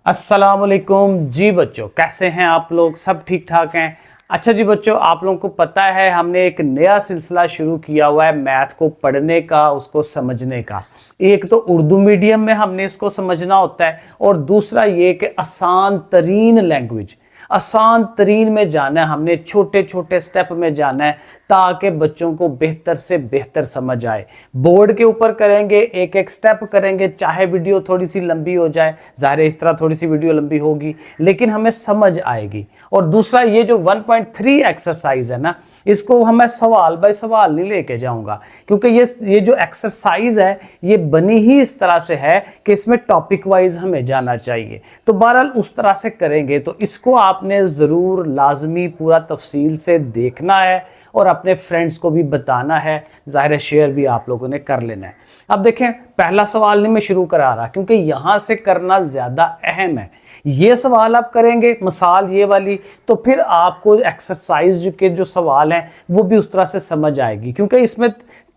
अस्सलामुअलैकुम जी बच्चों, कैसे हैं आप लोग? सब ठीक ठाक हैं? अच्छा जी बच्चों, आप लोगों को पता है हमने एक नया सिलसिला शुरू किया हुआ है मैथ को पढ़ने का, उसको समझने का। एक तो उर्दू मीडियम में हमने इसको समझना होता है और दूसरा ये कि आसान तरीन लैंग्वेज, आसान तरीन में जाना है हमने, छोटे छोटे स्टेप में जाना है ताकि बच्चों को बेहतर से बेहतर समझ आए। बोर्ड के ऊपर करेंगे, एक एक स्टेप करेंगे, चाहे वीडियो थोड़ी सी लंबी हो जाए, ज़ाहिर है इस तरह थोड़ी सी वीडियो लंबी होगी लेकिन हमें समझ आएगी। और दूसरा ये जो 1.3 एक्सरसाइज है ना, इसको हमें सवाल बाय सवाल नहीं लेके जाऊंगा, क्योंकि ये जो एक्सरसाइज है ये बनी ही इस तरह से है कि इसमें टॉपिक वाइज हमें जाना चाहिए। तो बहरहाल उस तरह से करेंगे तो इसको आपने ज़रूर लाजमी पूरा तफसील से देखना है और अपने फ्रेंड्स को भी बताना है, ज़ाहिर है शेयर भी आप लोगों ने कर लेना है। अब देखें, पहला सवाल नहीं मैं शुरू करा रहा क्योंकि यहाँ से करना ज़्यादा अहम है। ये सवाल आप करेंगे मिसाल ये वाली, तो फिर आपको एक्सरसाइज के जो सवाल हैं वो भी उस तरह से समझ आएगी, क्योंकि इसमें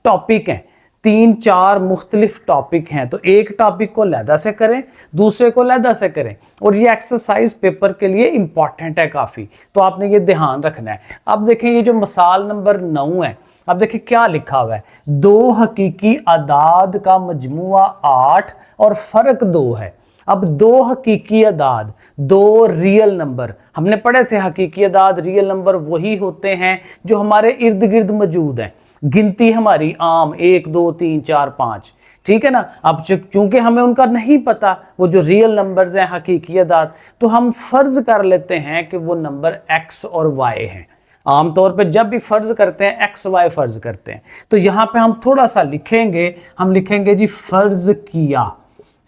टॉपिक हैं, 3-4 मुख्तलिफ टॉपिक हैं। तो एक टॉपिक को लहदा से करें, दूसरे को लहदा से करें, और ये एक्सरसाइज पेपर के लिए इंपॉर्टेंट है काफ़ी, तो आपने ये ध्यान रखना है। अब देखें ये जो मिसाल नंबर 9 है, अब देखिए क्या लिखा हुआ है, दो हकीकी अदाद का मजमुआ 8 और फर्क 2 है। अब दो हकीकी अदाद, दो रियल नंबर, हमने पढ़े थे हकीकी अदाद रियल नंबर वही होते हैं जो हमारे इर्द गिर्द मौजूद हैं। गिनती हमारी आम 1 2 3 4 5, ठीक है ना। अब चूंकि हमें उनका नहीं पता, वो जो रियल नंबर्स हैं हकीकी अदाद, तो हम फर्ज कर लेते हैं कि वो नंबर x और y हैं। आमतौर पे जब भी फर्ज करते हैं एक्स वाई फर्ज करते हैं, तो यहाँ पे हम थोड़ा सा लिखेंगे, हम लिखेंगे जी फर्ज किया,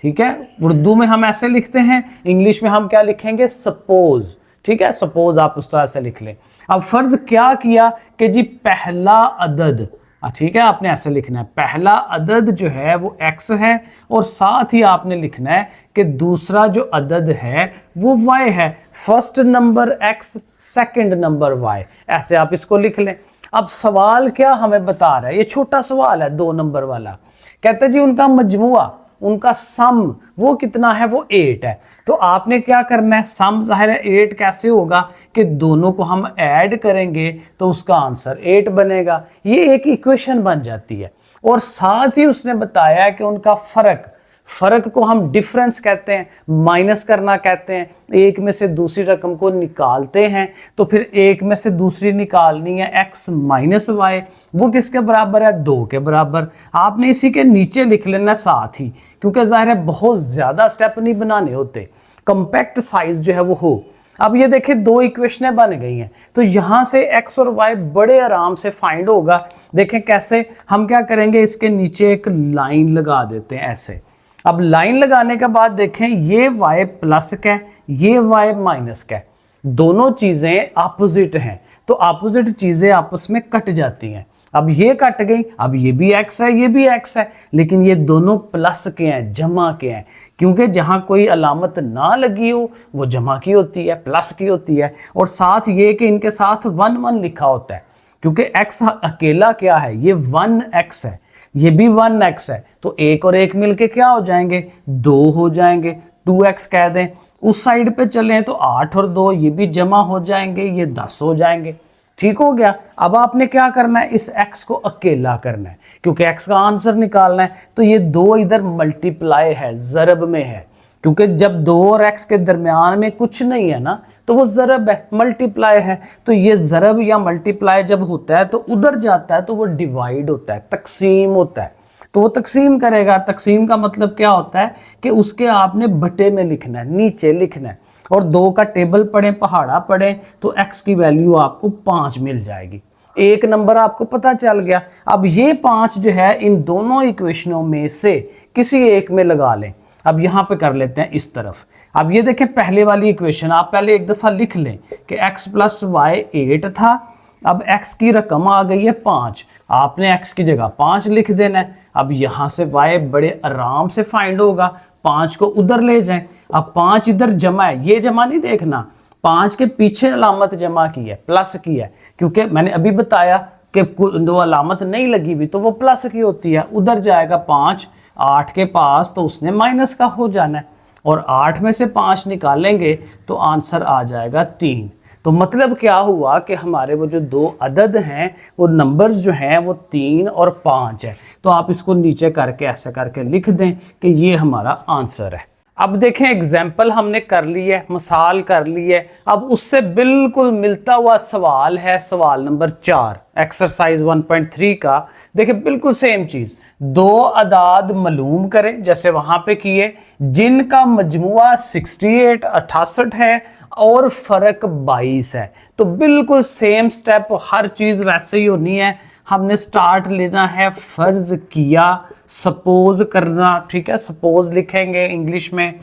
ठीक है। उर्दू में हम ऐसे लिखते हैं, इंग्लिश में हम क्या लिखेंगे, सपोज, ठीक है, सपोज आप उस तरह से लिख लें। अब फर्ज क्या किया कि जी पहला अदद, ठीक है, आपने ऐसे लिखना है, पहला अदद जो है वो x है, और साथ ही आपने लिखना है कि दूसरा जो अदद है वो y है। First number x, second number y, ऐसे आप इसको लिख लें। अब सवाल क्या हमें बता रहा है, ये छोटा सवाल है 2 नंबर वाला, कहते हैं जी उनका मजमुआ, उनका सम वो कितना है, वो 8 है। तो आपने क्या करना है, सम ज़ाहिर है 8 कैसे होगा कि दोनों को हम ऐड करेंगे तो उसका आंसर 8 बनेगा। ये एक इक्वेशन बन जाती है। और साथ ही उसने बताया कि उनका फ़र्क को हम डिफरेंस कहते हैं, माइनस करना कहते हैं। एक में से दूसरी रकम को निकालते हैं तो फिर एक में से दूसरी निकालनी है, x माइनस वाई, वो किसके बराबर है, 2 के बराबर। आपने इसी के नीचे लिख लेना साथ ही, क्योंकि ज़ाहिर है बहुत ज़्यादा स्टेप नहीं बनाने होते, कम्पैक्ट साइज जो है वो हो। अब ये देखिए 2 इक्वेशनें बन गई हैं, तो यहाँ से x और y बड़े आराम से फाइंड होगा। देखें कैसे, हम क्या करेंगे, इसके नीचे एक लाइन लगा देते हैं ऐसे। अब लाइन लगाने के बाद देखें ये y प्लस का है, ये y माइनस का है, दोनों चीज़ें अपोजिट हैं, तो अपोजिट चीज़ें आपस में कट जाती हैं। अब ये कट गई, अब ये भी x है, ये भी x है, लेकिन ये दोनों प्लस के हैं, जमा के हैं, क्योंकि जहाँ कोई अलामत ना लगी हो वो जमा की होती है, प्लस की होती है। और साथ ये कि इनके साथ 1 1 लिखा होता है, क्योंकि x अकेला क्या है, ये 1x है, ये भी 1x है, तो 1 और 1 मिलके क्या हो जाएंगे, 2 हो जाएंगे, 2x कह दें। उस साइड पे चलें तो 8 और 2 ये भी जमा हो जाएंगे, ये 10 हो जाएंगे, ठीक हो गया। अब आपने क्या करना है, इस x को अकेला करना है, क्योंकि x का आंसर निकालना है। तो ये 2 इधर मल्टीप्लाई है, ज़रब में है, क्योंकि जब 2 और x के दरमियान में कुछ नहीं है ना, तो वो ज़रब है, मल्टीप्लाई है। तो ये ज़रब या मल्टीप्लाई जब होता है तो उधर जाता है तो वो डिवाइड होता है, तकसीम होता है, तो वो तकसीम करेगा। तकसीम का मतलब क्या होता है कि उसके आपने बटे में लिखना है, नीचे लिखना है। और 2 का टेबल पढ़ें, पहाड़ा पढ़ें, तो x की वैल्यू आपको 5 मिल जाएगी। एक नंबर आपको पता चल गया। अब ये 5 जो है इन दोनों इक्वेशनों में से किसी एक में लगा लें। अब यहाँ पे कर लेते हैं इस तरफ। अब ये देखें पहले वाली इक्वेशन आप पहले एक दफ़ा लिख लें कि x प्लस वाई 8 था, अब x की रकम आ गई है 5, आपने x की जगह 5 लिख देना है। अब यहाँ से y बड़े आराम से फाइंड होगा, 5 को उधर ले जाएं। अब 5 इधर जमा है, ये जमा नहीं देखना, 5 के पीछे अलामत जमा की है, प्लस की है, क्योंकि मैंने अभी बताया कि वो अलामत नहीं लगी हुई तो वो प्लस की होती है। उधर जाएगा 5 8 के पास, तो उसने माइनस का हो जाना है। और 8 में से 5 निकालेंगे तो आंसर आ जाएगा 3। तो मतलब क्या हुआ कि हमारे वो जो दो अदद हैं वो नंबर्स जो हैं वो 3 और 5 है। तो आप इसको नीचे करके ऐसे करके लिख दें कि ये हमारा आंसर है। अब देखें एग्जाम्पल हमने कर ली है, मिसाल कर ली है। अब उससे बिल्कुल मिलता हुआ सवाल है सवाल नंबर 4 एक्सरसाइज 1.3 का। देखिए बिल्कुल सेम चीज, दो अदाद मालूम करें जैसे वहां पे किए जिनका मजमुआ 68 है और फर्क 22 है। तो बिल्कुल सेम स्टेप, हर चीज वैसे ही होनी है। हमने स्टार्ट लेना है फर्ज किया, सपोज करना, ठीक है, सपोज लिखेंगे इंग्लिश में।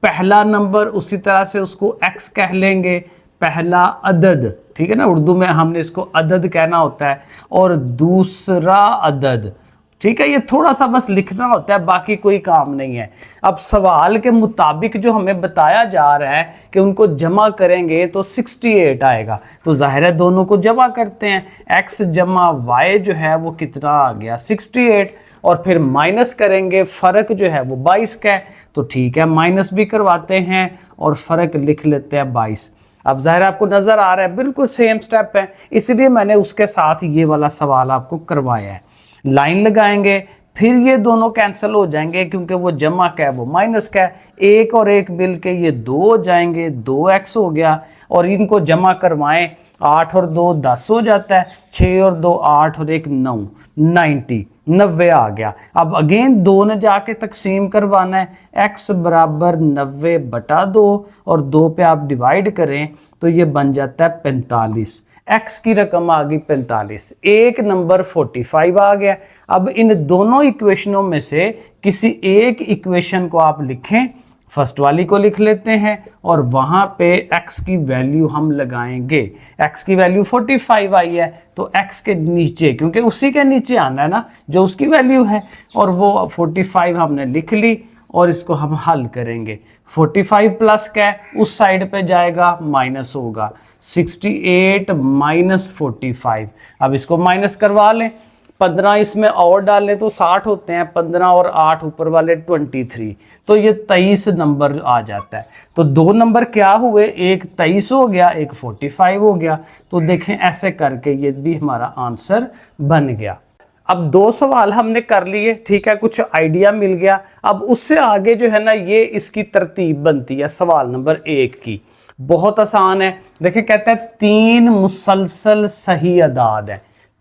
पहला नंबर उसी तरह से उसको एक्स कह लेंगे, पहला अदद, ठीक है ना, उर्दू में हमने इसको अदद कहना होता है, और दूसरा अदद, ठीक है। ये थोड़ा सा बस लिखना होता है, बाकी कोई काम नहीं है। अब सवाल के मुताबिक जो हमें बताया जा रहा है कि उनको जमा करेंगे तो 68 आएगा। तो जाहिर है दोनों को जमा करते हैं, x जमा y जो है वो कितना आ गया 68, और फिर माइनस करेंगे, फ़र्क जो है वो 22 का है। तो ठीक है, माइनस भी करवाते हैं और फ़र्क लिख लेते हैं 22। अब ज़ाहिर आपको नज़र आ रहा है बिल्कुल सेम स्टेप है, इसलिए मैंने उसके साथ ये वाला सवाल आपको करवाया है। लाइन लगाएंगे, फिर ये दोनों कैंसिल हो जाएंगे क्योंकि वो जमा का है वो माइनस का है। एक और एक मिल के ये 2 हो जाएंगे, 2x हो गया, और इनको जमा करवाएं, 8 और 2 10 हो जाता है, 6 और 2 8 और 1 9, 90 आ गया। अब अगेन 2 ने जाके तकसीम करवाना है, x बराबर 90/2 और 2 पे आप डिवाइड करें तो ये बन जाता है 45। x की रकम आ गई 45, एक नंबर 45 आ गया। अब इन दोनों इक्वेशनों में से किसी एक इक्वेशन को आप लिखें, फर्स्ट वाली को लिख लेते हैं और वहां पे x की वैल्यू हम लगाएंगे। x की वैल्यू 45 आई है तो x के नीचे, क्योंकि उसी के नीचे आना है ना जो उसकी वैल्यू है, और वो 45 हमने लिख ली और इसको हम हल करेंगे। 45 प्लस क्या है, उस साइड पे जाएगा माइनस होगा, 68 माइनस 45। अब इसको माइनस करवा लें, 15 इसमें और डालें तो 60 होते हैं, 15 और 8 ऊपर वाले 23, तो ये 23 नंबर आ जाता है। तो दो नंबर क्या हुए, एक 23 हो गया, एक 45 हो गया। तो देखें ऐसे करके ये भी हमारा आंसर बन गया। अब 2 सवाल हमने कर लिए, ठीक है, कुछ आइडिया मिल गया। अब उससे आगे जो है ना, ये इसकी तरतीब बनती है सवाल नंबर 1 की। बहुत आसान है, देखिए कहता है 3 मुसलसल सही अदाद हैं।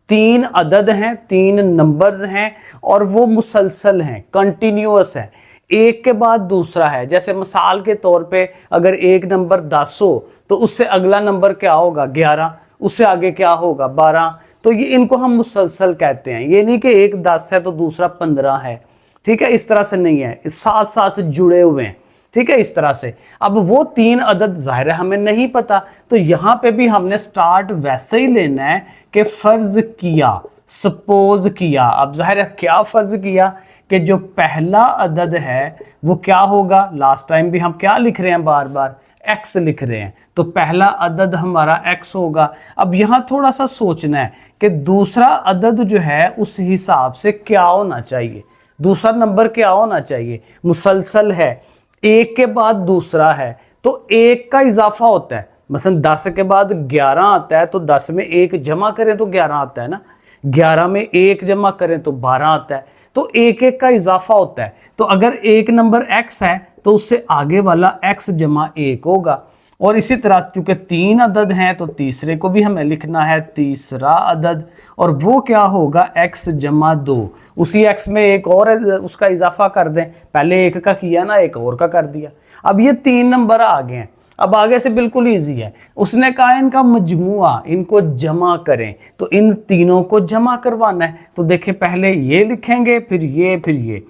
3 अदद हैं, 3 नंबर्स हैं और वो मुसलसल हैं, कंटिन्यूअस है, एक के बाद दूसरा है। जैसे मिसाल के तौर पे अगर एक नंबर 10 हो तो उससे अगला नंबर क्या होगा 11, उससे आगे क्या होगा 12। तो ये इनको हम मुसलसल कहते हैं। ये नहीं कि एक 10 है तो दूसरा 15 है, ठीक है, इस तरह से नहीं है, साथ साथ जुड़े हुए हैं, ठीक है, इस तरह से। अब वो 3 अदद जाहिर है हमें नहीं पता, तो यहां पे भी हमने स्टार्ट वैसे ही लेना है कि फर्ज किया, सपोज किया। अब जाहिर है क्या फर्ज किया कि जो पहला अदद है वो क्या होगा, लास्ट टाइम भी हम क्या लिख रहे हैं बार बार, x लिख रहे हैं, तो पहला अदद हमारा x होगा। अब यहां थोड़ा सा सोचना है कि दूसरा अदद जो है उस हिसाब से क्या होना चाहिए, दूसरा नंबर क्या होना चाहिए, मुसलसल है, एक के बाद दूसरा है तो एक का इजाफा होता है। मसलन 10 के बाद 11 आता है तो 10 में 1 जमा करें तो 11 आता है ना, 11 में 1 जमा करें तो 12 आता है, तो एक एक का इजाफा होता है। तो अगर एक नंबर x है तो उससे आगे वाला x जमा 1 होगा। और इसी तरह चूंकि 3 अदद हैं तो तीसरे को भी हमें लिखना है तीसरा अदद, और वो क्या होगा x जमा 2। उसी x में एक और उसका इजाफा कर दें, पहले एक का किया ना, एक और का कर दिया। अब ये 3 नंबर आ गए हैं, अब आगे से बिल्कुल इजी है। उसने कहा इनका मजमुआ, इनको जमा करें, तो इन तीनों को जमा करवाना है। तो देखें पहले ये लिखेंगे, फिर ये,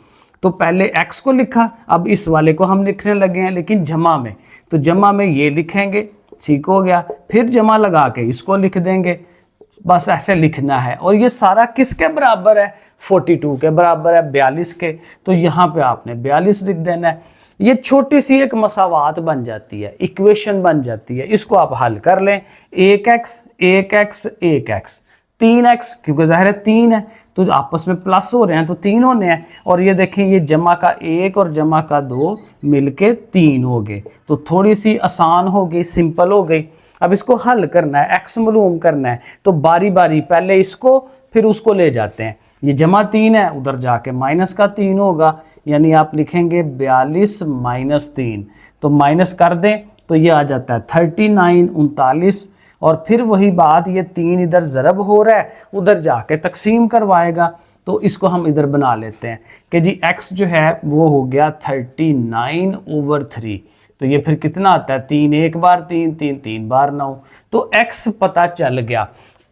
तो पहले x को लिखा, अब इस वाले को हम लिखने लगे हैं लेकिन जमा में, तो जमा में ये लिखेंगे, ठीक हो गया, फिर जमा लगा के इसको लिख देंगे, बस ऐसे लिखना है। और ये सारा किसके बराबर है, 42 के बराबर है, 42 के, तो यहाँ पे आपने 42 लिख देना है। ये छोटी सी एक मसावात बन जाती है, इक्वेशन बन जाती है, इसको आप हल कर लें, 1x 1x 1x, 3x, क्योंकि जाहिर है 3 है तो आपस में प्लस हो रहे हैं तो 3 होने हैं। और ये देखें ये जमा का 1 और जमा का 2 मिलके 3 हो गए। तो थोड़ी सी आसान हो गई, सिंपल हो गई। अब इसको हल करना है, x मालूम करना है, तो बारी बारी पहले इसको फिर उसको ले जाते हैं। ये जमा 3 है, उधर जाके माइनस का 3 होगा, यानी आप लिखेंगे 42 माइनस 3, तो माइनस कर दें तो ये आ जाता है 39 39। और फिर वही बात, ये 3 इधर ज़रब हो रहा है, उधर जाके तकसीम करवाएगा। तो इसको हम इधर बना लेते हैं कि जी x जो है वो हो गया 39/3। तो ये फिर कितना आता है, 3 एक बार 3, 3 3 बार 9। तो x पता चल गया,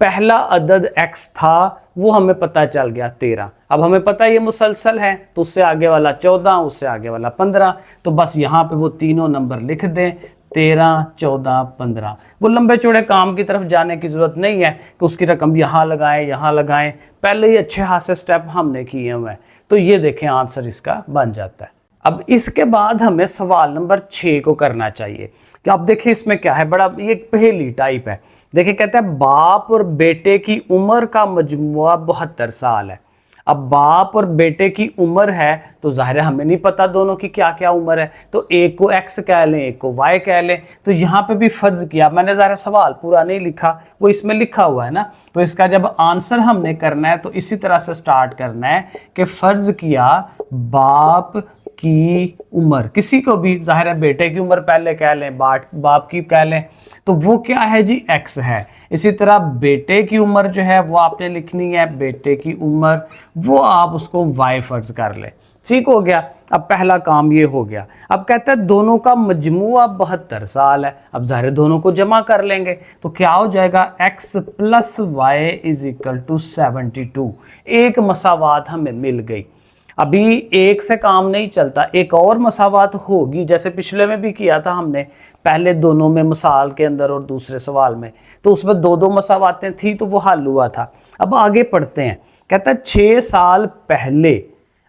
पहला अदद x था वो हमें पता चल गया 13। अब हमें पता है ये मुसलसल है, तो उससे आगे वाला 14, उससे आगे वाला 15। तो बस यहाँ पे वो तीनों नंबर लिख दें, 13 14 15। वो लंबे चौड़े काम की तरफ जाने की ज़रूरत नहीं है कि उसकी रकम यहाँ लगाएं यहाँ लगाएं, पहले ही अच्छे हाथ से स्टेप हमने किए हुए हैं। तो ये देखें आंसर इसका बन जाता है। अब इसके बाद हमें सवाल नंबर 6 को करना चाहिए कि आप देखें इसमें क्या है, बड़ा ये पहेली टाइप है। देखिए कहते हैं बाप और बेटे की उम्र का मजमुआ 72 साल है। अब बाप और बेटे की उम्र है तो जाहिर है हमें नहीं पता दोनों की क्या क्या उम्र है, तो एक को x कह लें एक को y कह लें। तो यहाँ पे भी फर्ज किया, मैंने ज़ाहिर सवाल पूरा नहीं लिखा, वो इसमें लिखा हुआ है ना। तो इसका जब आंसर हमने करना है तो इसी तरह से स्टार्ट करना है कि फर्ज किया बाप की उम्र, किसी को भी जाहिर है बेटे की उम्र पहले कह लें, बाप की कह लें, तो वो क्या है जी x है। इसी तरह बेटे की उम्र जो है वो आपने लिखनी है, बेटे की उम्र वो आप उसको y फर्ज कर ले। ठीक हो गया, अब पहला काम ये हो गया। अब कहता है दोनों का मजमुआ 72 साल है। अब ज़ाहिर दोनों को जमा कर लेंगे तो क्या हो जाएगा, x plus y is equal to 72। एक मसावात हमें मिल गई। अभी एक से काम नहीं चलता, एक और मसावात होगी, जैसे पिछले में भी किया था हमने, पहले दोनों में मिसाल के अंदर और दूसरे सवाल में, तो उसमें दो दो मसावातें थी तो वो हल हुआ था। अब आगे पढ़ते हैं, कहता है 6 साल पहले,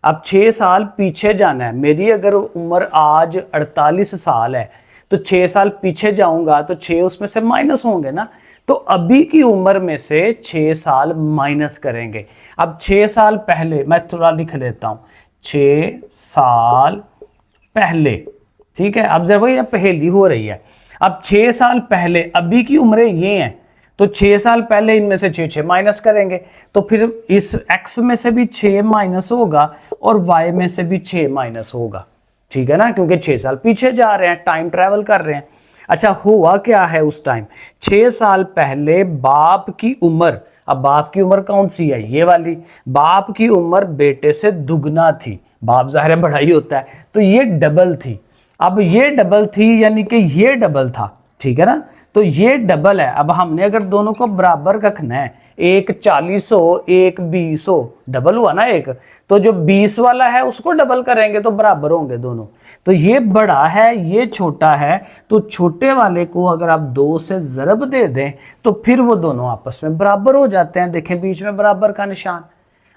अब 6 साल पीछे जाना है। मेरी अगर उम्र आज 48 साल है तो 6 साल पीछे जाऊंगा तो 6 उसमें से माइनस होंगे ना, तो अभी की उम्र में से 6 साल माइनस करेंगे। अब 6 साल पहले मैं थोड़ा लिख लेता हूं, 6 साल पहले, ठीक है। अब जरा वही पहेली हो रही है। अब 6 साल पहले, अभी की उम्रें ये हैं तो 6 साल पहले इनमें से 6 माइनस करेंगे तो फिर इस x में से भी 6 माइनस होगा और y में से भी 6 माइनस होगा, ठीक है ना, क्योंकि 6 साल पीछे जा रहे हैं, टाइम ट्रेवल कर रहे हैं। अच्छा हुआ क्या है उस टाइम, 6 साल पहले बाप की उम्र, अब बाप की उम्र कौन सी है, ये वाली, बाप की उम्र बेटे से दुगना थी। बाप ज़ाहिर है बड़ा ही होता है, तो ये डबल थी। अब ये डबल थी यानी कि ये डबल था, ठीक है ना, तो ये डबल है। अब हमने अगर दोनों को बराबर रखना है, एक 40 हो एक 20 हो, डबल हुआ ना एक, तो जो 20 वाला है उसको डबल करेंगे तो बराबर होंगे दोनों। तो ये बड़ा है ये छोटा है, तो छोटे वाले को अगर आप 2 से ज़रब दे दें तो फिर वो दोनों आपस में बराबर हो जाते हैं। देखें बीच में बराबर का निशान।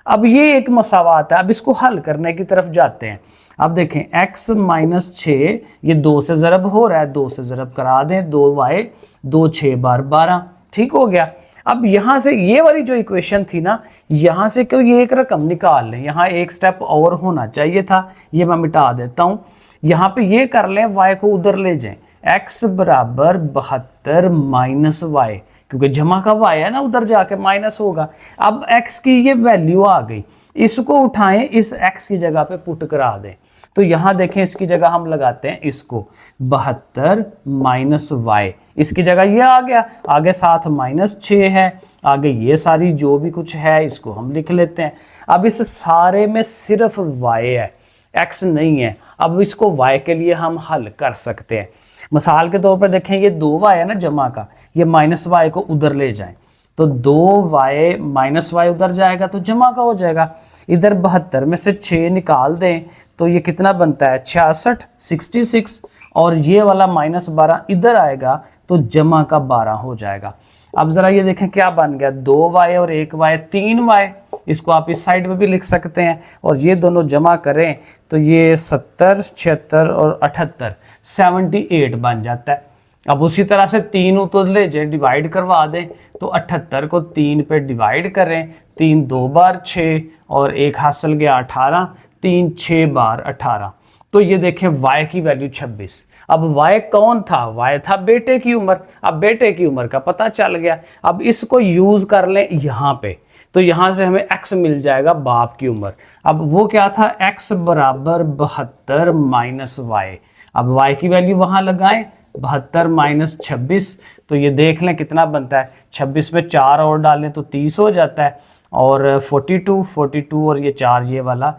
अब ये एक मसावात है, अब इसको हल करने की तरफ जाते हैं। अब देखें x माइनस 6, ये 2 से ज़रब हो रहा है, 2 से ज़रब करा दें, 2y, 2 6 बार 12, ठीक हो गया। अब यहाँ से ये वाली जो इक्वेशन थी ना, यहाँ से कोई एक रकम निकाल लें, यहाँ एक स्टेप और होना चाहिए था, ये मैं मिटा देता हूँ। यहाँ पे ये कर लें, y को उधर ले जाएं, x बराबर 72 माइनस y, क्योंकि जमा का y है ना, उधर जाके माइनस होगा। अब x की ये वैल्यू आ गई, इसको उठाएं, इस x की जगह पे पुट करा दें। तो यहाँ देखें इसकी जगह हम लगाते हैं इसको 72 माइनस y, इसकी जगह ये आ गया, आगे साथ माइनस 6 है, आगे ये सारी जो भी कुछ है इसको हम लिख लेते हैं। अब इस सारे में सिर्फ y है, x नहीं है। अब इसको y के लिए हम हल कर सकते हैं। मिसाल के तौर पर देखें ये 2y है ना जमा का, ये माइनस y को उधर ले जाएं तो 2y माइनस y उधर जाएगा तो जमा का हो जाएगा। इधर 72 में से 6 निकाल दें तो ये कितना बनता है, 66 66, और ये वाला माइनस 12 इधर आएगा तो जमा का 12 हो जाएगा। अब ज़रा ये देखें क्या बन गया, 2y और 1y 3y, इसको आप इस साइड में भी लिख सकते हैं, और ये दोनों जमा करें तो ये 70 76 और 78 78 बन जाता है। अब उसी तरह से 3 उतले जे डिवाइड करवा दें, तो 78 को 3 पे डिवाइड करें, 3 2 बार 6 और एक हासिल गया 18, 3 6 बार 18। तो ये देखें y की वैल्यू 26। अब y कौन था? y था बेटे की उम्र। अब बेटे की उम्र का पता चल गया। अब इसको यूज कर लें यहाँ पे, तो यहाँ से हमें x मिल जाएगा बाप की उम्र। अब वो क्या था? x बराबर 72 माइनस y। अब y की वैल्यू वहाँ लगाएं, 72 माइनस 26, तो ये देख लें कितना बनता है। 26 में 4 और डालें तो 30 हो जाता है, और 42 और ये 4 ये वाला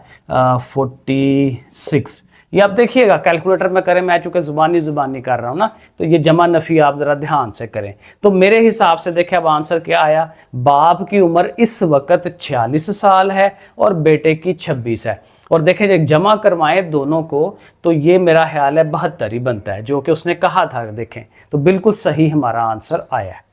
46। ये आप देखिएगा कैलकुलेटर में करें, मैं चूंकि जुबानी कर रहा हूँ ना, तो ये जमा नफी आप जरा ध्यान से करें। तो मेरे हिसाब से देखिए अब आंसर क्या आया। बाप की उम्र इस वक्त 46 साल है और बेटे की 26 है। और देखें जब जमा करवाएं दोनों को, तो ये मेरा ख्याल है 72 ही बनता है, जो कि उसने कहा था। देखें तो बिल्कुल सही हमारा आंसर आया है।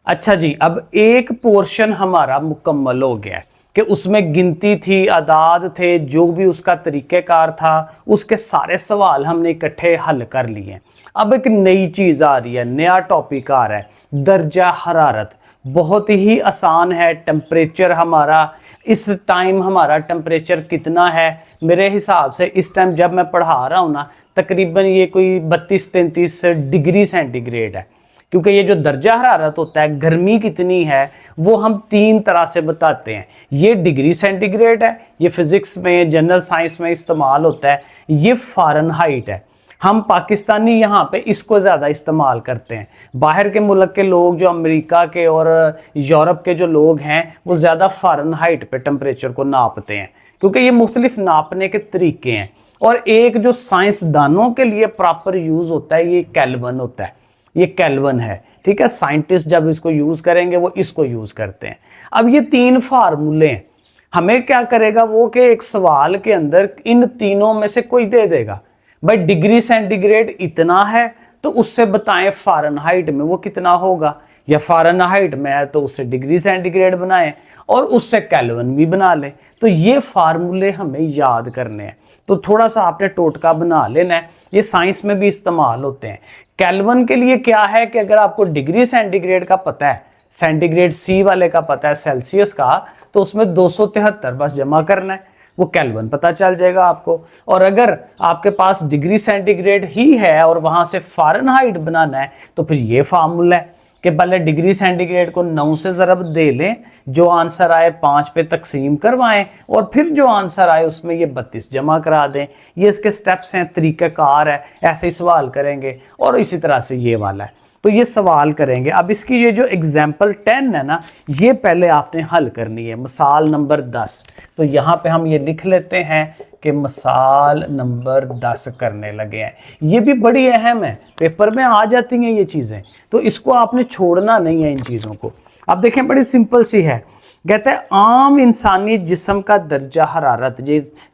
अच्छा जी, अब एक पोर्शन हमारा मुकम्मल हो गया कि उसमें गिनती थी, आदाद थे, जो भी उसका तरीक़ेकार था, उसके सारे सवाल हमने इकट्ठे हल कर लिए। अब एक नई चीज़ आ रही है, नया टॉपिक आ रहा है, दर्जा हरारत। बहुत ही आसान है। टेम्परेचर हमारा इस टाइम, हमारा टेम्परेचर कितना है? मेरे हिसाब से इस टाइम जब मैं पढ़ा रहा हूँ ना, तकरीबन ये कोई 32-33 डिग्री सेंटीग्रेड है। क्योंकि ये जो दर्जा हरारत होता है, गर्मी कितनी है, वो हम 3 तरह से बताते हैं। ये डिग्री सेंटीग्रेड है, ये फिजिक्स में, जनरल साइंस में इस्तेमाल होता है। ये फ़ारेनहाइट है, हम पाकिस्तानी यहाँ पे इसको ज़्यादा इस्तेमाल करते हैं। बाहर के मुल्क के लोग, जो अमेरिका के और यूरोप के जो लोग हैं, वो ज़्यादा फ़ारेनहाइट पे टेम्परेचर को नापते हैं, क्योंकि ये मुख्तलिफ नापने के तरीके हैं। और एक जो साइंसदानों के लिए प्रॉपर यूज़ होता है, ये केल्विन होता है। ये केल्विन है, ठीक है। साइंटिस्ट जब इसको यूज़ करेंगे, वो इसको यूज़ करते हैं। अब ये 3 फार्मूले हैं, हमें क्या करेगा वो कि एक सवाल के अंदर इन तीनों में से कोई दे देगा। भाई डिग्री सेंटीग्रेड इतना है, तो उससे बताएं फ़ारेनहाइट में वो कितना होगा, या फ़ारेनहाइट में है तो उससे डिग्री सेंटीग्रेड बनाएं और उससे केल्विन भी बना लें। तो ये फार्मूले हमें याद करने हैं। तो थोड़ा सा आपने टोटका बना लेना है, ये साइंस में भी इस्तेमाल होते हैं। केल्विन के लिए क्या है कि अगर आपको डिग्री सेंटीग्रेड का पता है, सेंटीग्रेड सी वाले का पता है, सेल्सियस का, तो उसमें 273 बस जमा करना है, वो केल्विन पता चल जाएगा आपको। और अगर आपके पास डिग्री सेंटीग्रेड ही है और वहां से फ़ारेनहाइट बनाना है, तो फिर ये फार्मूला है कि पहले डिग्री सेंटीग्रेड को 9 से ज़रब दे लें, जो आंसर आए 5 पे तकसीम करवाएं, और फिर जो आंसर आए उसमें ये 32 जमा करा दें। ये इसके स्टेप्स हैं, तरीक़ाकार है, ऐसे ही सवाल करेंगे। और इसी तरह से ये वाला है, तो ये सवाल करेंगे। अब इसकी ये जो एग्जाम्पल 10 है ना, ये पहले आपने हल करनी है, मिसाल नंबर 10। तो यहाँ पे हम ये लिख लेते हैं कि मिसाल नंबर 10 करने लगे हैं। ये भी बड़ी अहम है, पेपर में आ जाती हैं ये चीज़ें, तो इसको आपने छोड़ना नहीं है इन चीज़ों को। अब देखें बड़ी सिंपल सी है, कहते हैं आम इंसानी जिस्म का दर्जा हरारत,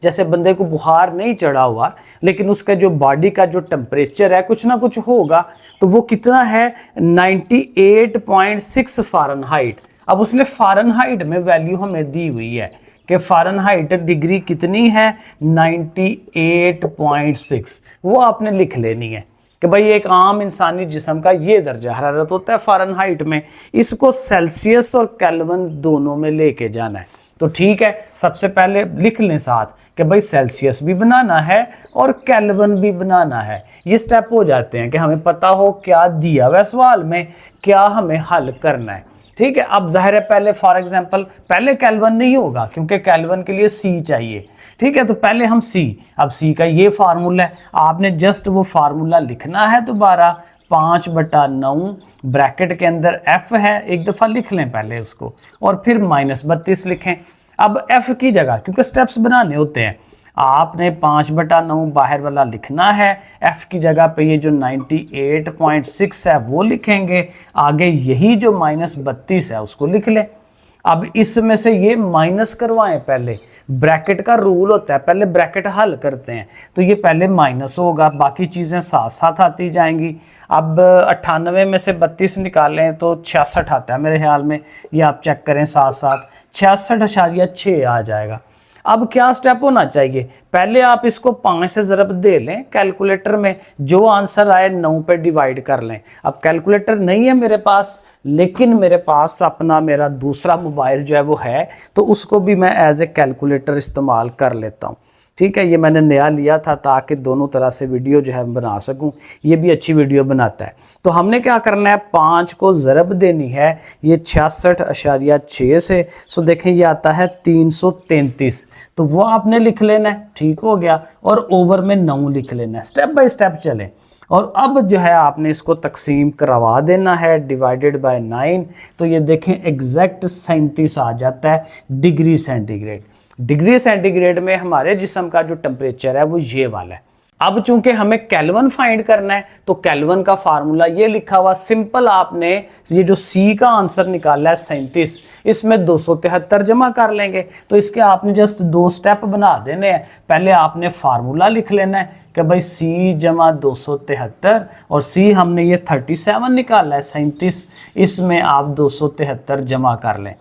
जैसे बंदे को बुखार नहीं चढ़ा हुआ, लेकिन उसका जो बॉडी का जो टेम्परेचर है कुछ ना कुछ होगा, तो वो कितना है? 98.6 फ़ारेनहाइट। अब उसने फ़ारेनहाइट में वैल्यू हमें दी हुई है कि फ़ारेनहाइट डिग्री कितनी है? 98.6। वो आपने लिख लेनी है कि भाई एक आम इंसानी जिस्म का ये दर्जा हरारत होता है फ़ारेनहाइट में। इसको सेल्सियस और केल्विन दोनों में लेके जाना है। तो ठीक है, सबसे पहले लिख लें साथ कि भाई सेल्सियस भी बनाना है और केल्विन भी बनाना है। ये स्टेप हो जाते हैं कि हमें पता हो क्या दिया हुआ सवाल में, क्या हमें हल करना है। ठीक है, अब जाहिर है पहले फॉर एग्जांपल पहले केल्विन नहीं होगा, क्योंकि केल्विन के लिए सी चाहिए। ठीक है, तो पहले हम सी, अब सी का ये फार्मूला है, आपने जस्ट वो फार्मूला लिखना है दोबारा। 5/9 ब्रैकेट के अंदर एफ है, एक दफ़ा लिख लें पहले उसको, और फिर -32 लिखें। अब एफ की जगह, क्योंकि स्टेप्स बनाने होते हैं, आपने 5/9 बाहर वाला लिखना है, एफ की जगह पे ये जो 98.6 है वो लिखेंगे, आगे यही जो -32 है उसको लिख लें। अब इसमें से ये माइनस करवाएं, पहले ब्रैकेट का रूल होता है, पहले ब्रैकेट हल करते हैं, तो ये पहले माइनस होगा, बाकी चीज़ें साथ साथ आती जाएंगी। अब 98 में से 32 निकालें तो 66 आता है मेरे ख्याल में, ये आप चेक करें साथ साथ, 66.6 आ जाएगा। अब क्या स्टेप होना चाहिए, पहले आप इसको 5 से ज़रब दे लें कैलकुलेटर में, जो आंसर आए 9 पे डिवाइड कर लें। अब कैलकुलेटर नहीं है मेरे पास, लेकिन मेरे पास अपना मेरा दूसरा मोबाइल जो है वो है, तो उसको भी मैं एज ए कैलकुलेटर इस्तेमाल कर लेता हूँ। ठीक है, ये मैंने नया लिया था ताकि दोनों तरह से वीडियो जो है बना सकूं, ये भी अच्छी वीडियो बनाता है। तो हमने क्या करना है, 5 को ज़रब देनी है ये 66.6 से। सो देखें ये आता है 333, तो वो आपने लिख लेना है, ठीक हो गया, और ओवर में 9 लिख लेना है। स्टेप बाय स्टेप चलें, और अब जो है आपने इसको तकसीम करवा देना है, डिवाइडेड बाय 9, तो ये देखें एग्जैक्ट 37 आ जाता है डिग्री सेंटीग्रेड। डिग्री सेंटीग्रेड में हमारे जिस्म का जो टेम्परेचर है वो ये वाला है। अब चूंकि हमें केल्विन फाइंड करना है, तो केल्विन का फार्मूला ये लिखा हुआ सिंपल, आपने ये जो सी का आंसर निकाला है 37, इसमें 273 जमा कर लेंगे। तो इसके आपने जस्ट 2 स्टेप बना देने हैं। पहले आपने फार्मूला लिख लेना है कि भाई सी जमा 273, और सी हमने ये 37 निकाला है 37, इसमें आप 273 जमा कर लें,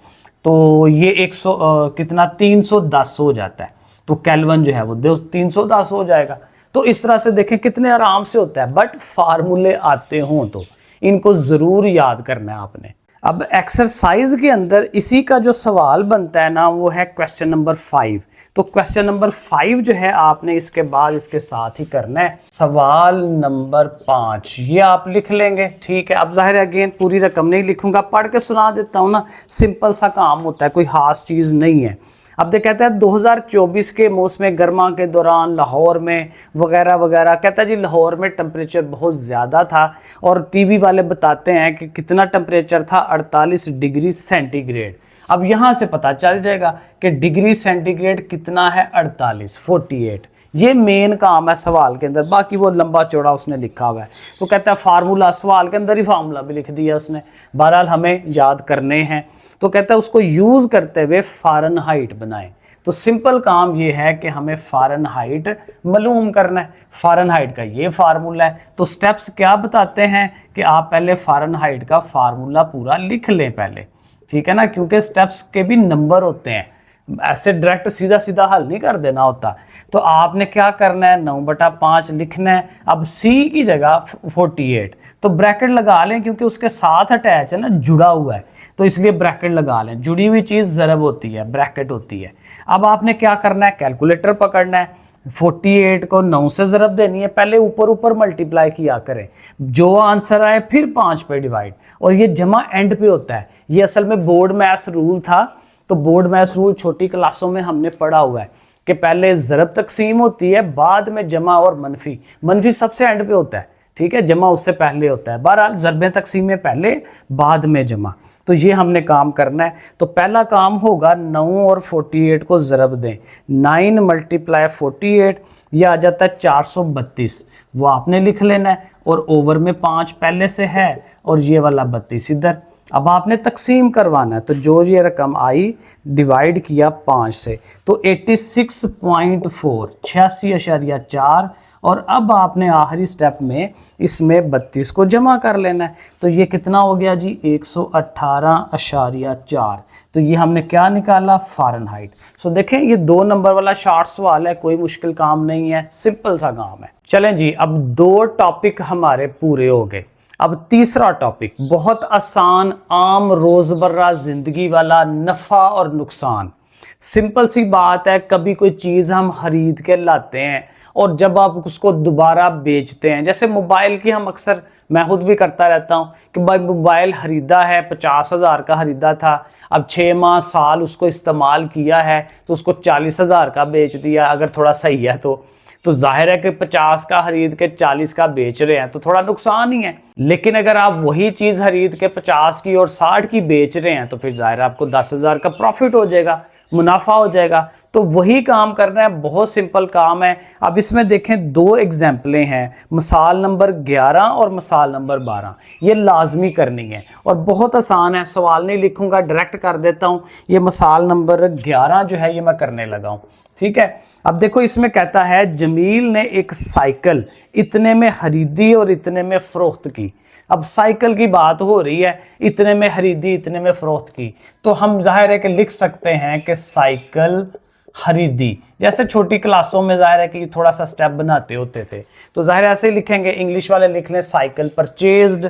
तो ये 100 कितना 310 हो जाता है। तो केल्विन जो है वो 310 हो जाएगा। तो इस तरह से देखें कितने आराम से होता है, बट फार्मूले आते हों तो इनको ज़रूर याद करना है आपने। अब एक्सरसाइज के अंदर इसी का जो सवाल बनता है ना, वो है क्वेश्चन नंबर 5। तो क्वेश्चन नंबर 5 जो है आपने इसके बाद इसके साथ ही करना है सवाल नंबर 5, ये आप लिख लेंगे। ठीक है, अब जाहिर है अगेन पूरी रकम नहीं लिखूंगा, पढ़ के सुना देता हूँ ना, सिंपल सा काम होता है, कोई खास चीज़ नहीं है। अब देख कहता है 2024 के मौसम गर्मा के दौरान लाहौर में वगैरह वगैरह, कहता है जी लाहौर में टेम्परेचर बहुत ज़्यादा था, और टीवी वाले बताते हैं कि कितना टेम्परेचर था 48 डिग्री सेंटीग्रेड। अब यहाँ से पता चल जाएगा कि डिग्री सेंटीग्रेड कितना है, 48। ये मेन काम है सवाल के अंदर, बाकी वो लंबा चौड़ा उसने लिखा हुआ है। तो कहता है फार्मूला, सवाल के अंदर ही फार्मूला भी लिख दिया उसने, बहरहाल हमें याद करने हैं। तो कहता है उसको यूज़ करते हुए फ़ारेनहाइट बनाएं। तो सिंपल काम ये है कि हमें फ़ारेनहाइट मालूम करना है। फ़ारेनहाइट का ये फार्मूला है। तो स्टेप्स क्या बताते हैं कि आप पहले फ़ारेनहाइट का फार्मूला पूरा लिख लें पहले, ठीक है ना, क्योंकि स्टेप्स के भी नंबर होते हैं, ऐसे डायरेक्ट सीधा सीधा हल नहीं कर देना होता। तो आपने क्या करना है, 9/5 लिखना है। अब सी की जगह 48, तो ब्रैकेट लगा लें, क्योंकि उसके साथ अटैच है ना, जुड़ा हुआ है, तो इसलिए ब्रैकेट लगा लें। जुड़ी हुई चीज़ ज़रब होती है, ब्रैकेट होती है। अब आपने क्या करना है, कैलकुलेटर पकड़ना है, 48 को 9 से ज़रब देनी है, पहले ऊपर ऊपर मल्टीप्लाई किया करें, जो आंसर आए फिर 5 पे डिवाइड, और ये जमा एंड पे होता है। ये असल में बोर्ड मैथ्स रूल था, तो बोर्ड मैथ्स रूल छोटी क्लासों में हमने पढ़ा हुआ है कि पहले ज़रब तकसीम होती है, बाद में जमा और मनफी। मनफी सबसे एंड पे होता है, ठीक है, जमा उससे पहले होता है। बहरहाल ज़रबें तकसीम में पहले, बाद में जमा। तो ये हमने काम करना है। तो पहला काम होगा 9 और 48 को ज़रब दें। 9 × 48 ये आ जाता है 432, वो आपने लिख लेना है, और ओवर में 5 पहले से है, और ये वाला 32 इधर। अब आपने तकसीम करवाना है, तो जो ये रकम आई डिवाइड किया 5 से, तो 86.4, 86.4, और अब आपने आखिरी स्टेप में इसमें 32 को जमा कर लेना है। तो ये कितना हो गया जी, 118.4। तो ये हमने क्या निकाला, फ़ारेनहाइट। सो देखें ये 2 नंबर वाला शॉर्ट सवाल है, कोई मुश्किल काम नहीं है, सिंपल सा काम है। चलें जी, अब 2 टॉपिक हमारे पूरे हो गए। अब तीसरा टॉपिक बहुत आसान, आम रोज़मर्रा ज़िंदगी वाला, नफ़ा और नुकसान। सिंपल सी बात है, कभी कोई चीज़ हम खरीद के लाते हैं, और जब आप उसको दोबारा बेचते हैं, जैसे मोबाइल की हम अक्सर, मैं खुद भी करता रहता हूँ कि भाई मोबाइल ख़रीदा है, 50,000 का ख़रीदा था, अब 6 माह साल उसको इस्तेमाल किया है, तो उसको 40,000 का बेच दिया। अगर थोड़ा सही है तो जाहिर है कि 50 का खरीद के 40 का बेच रहे हैं, तो थोड़ा नुकसान ही है। लेकिन अगर आप वही चीज़ खरीद के 50 की और 60 की बेच रहे हैं, तो फिर जाहिर है आपको 10,000 का प्रॉफिट हो जाएगा, मुनाफा हो जाएगा। तो वही काम करना है, बहुत सिंपल काम है। अब इसमें देखें 2 एग्जाम्पलें हैं, मिसाल नंबर 11 और मिसाल नंबर 12। ये लाजमी करनी है और बहुत आसान है, सवाल नहीं लिखूंगा, डायरेक्ट कर देता हूँ। ये मिसाल नंबर 11 जो है ये मैं करने लगा हूँ, ठीक है। अब देखो इसमें कहता है जमील ने एक साइकिल इतने में खरीदी और इतने में फरोख्त की। अब साइकिल की बात हो रही है, इतने में खरीदी इतने में फरोख्त की, तो हम जाहिर है कि लिख सकते हैं कि साइकिल खरीदी। जैसे छोटी क्लासों में जाहिर है कि थोड़ा सा स्टेप बनाते होते थे, तो जाहिर ऐसे ही लिखेंगे। इंग्लिश वाले लिख लें साइकिल परचेज्ड,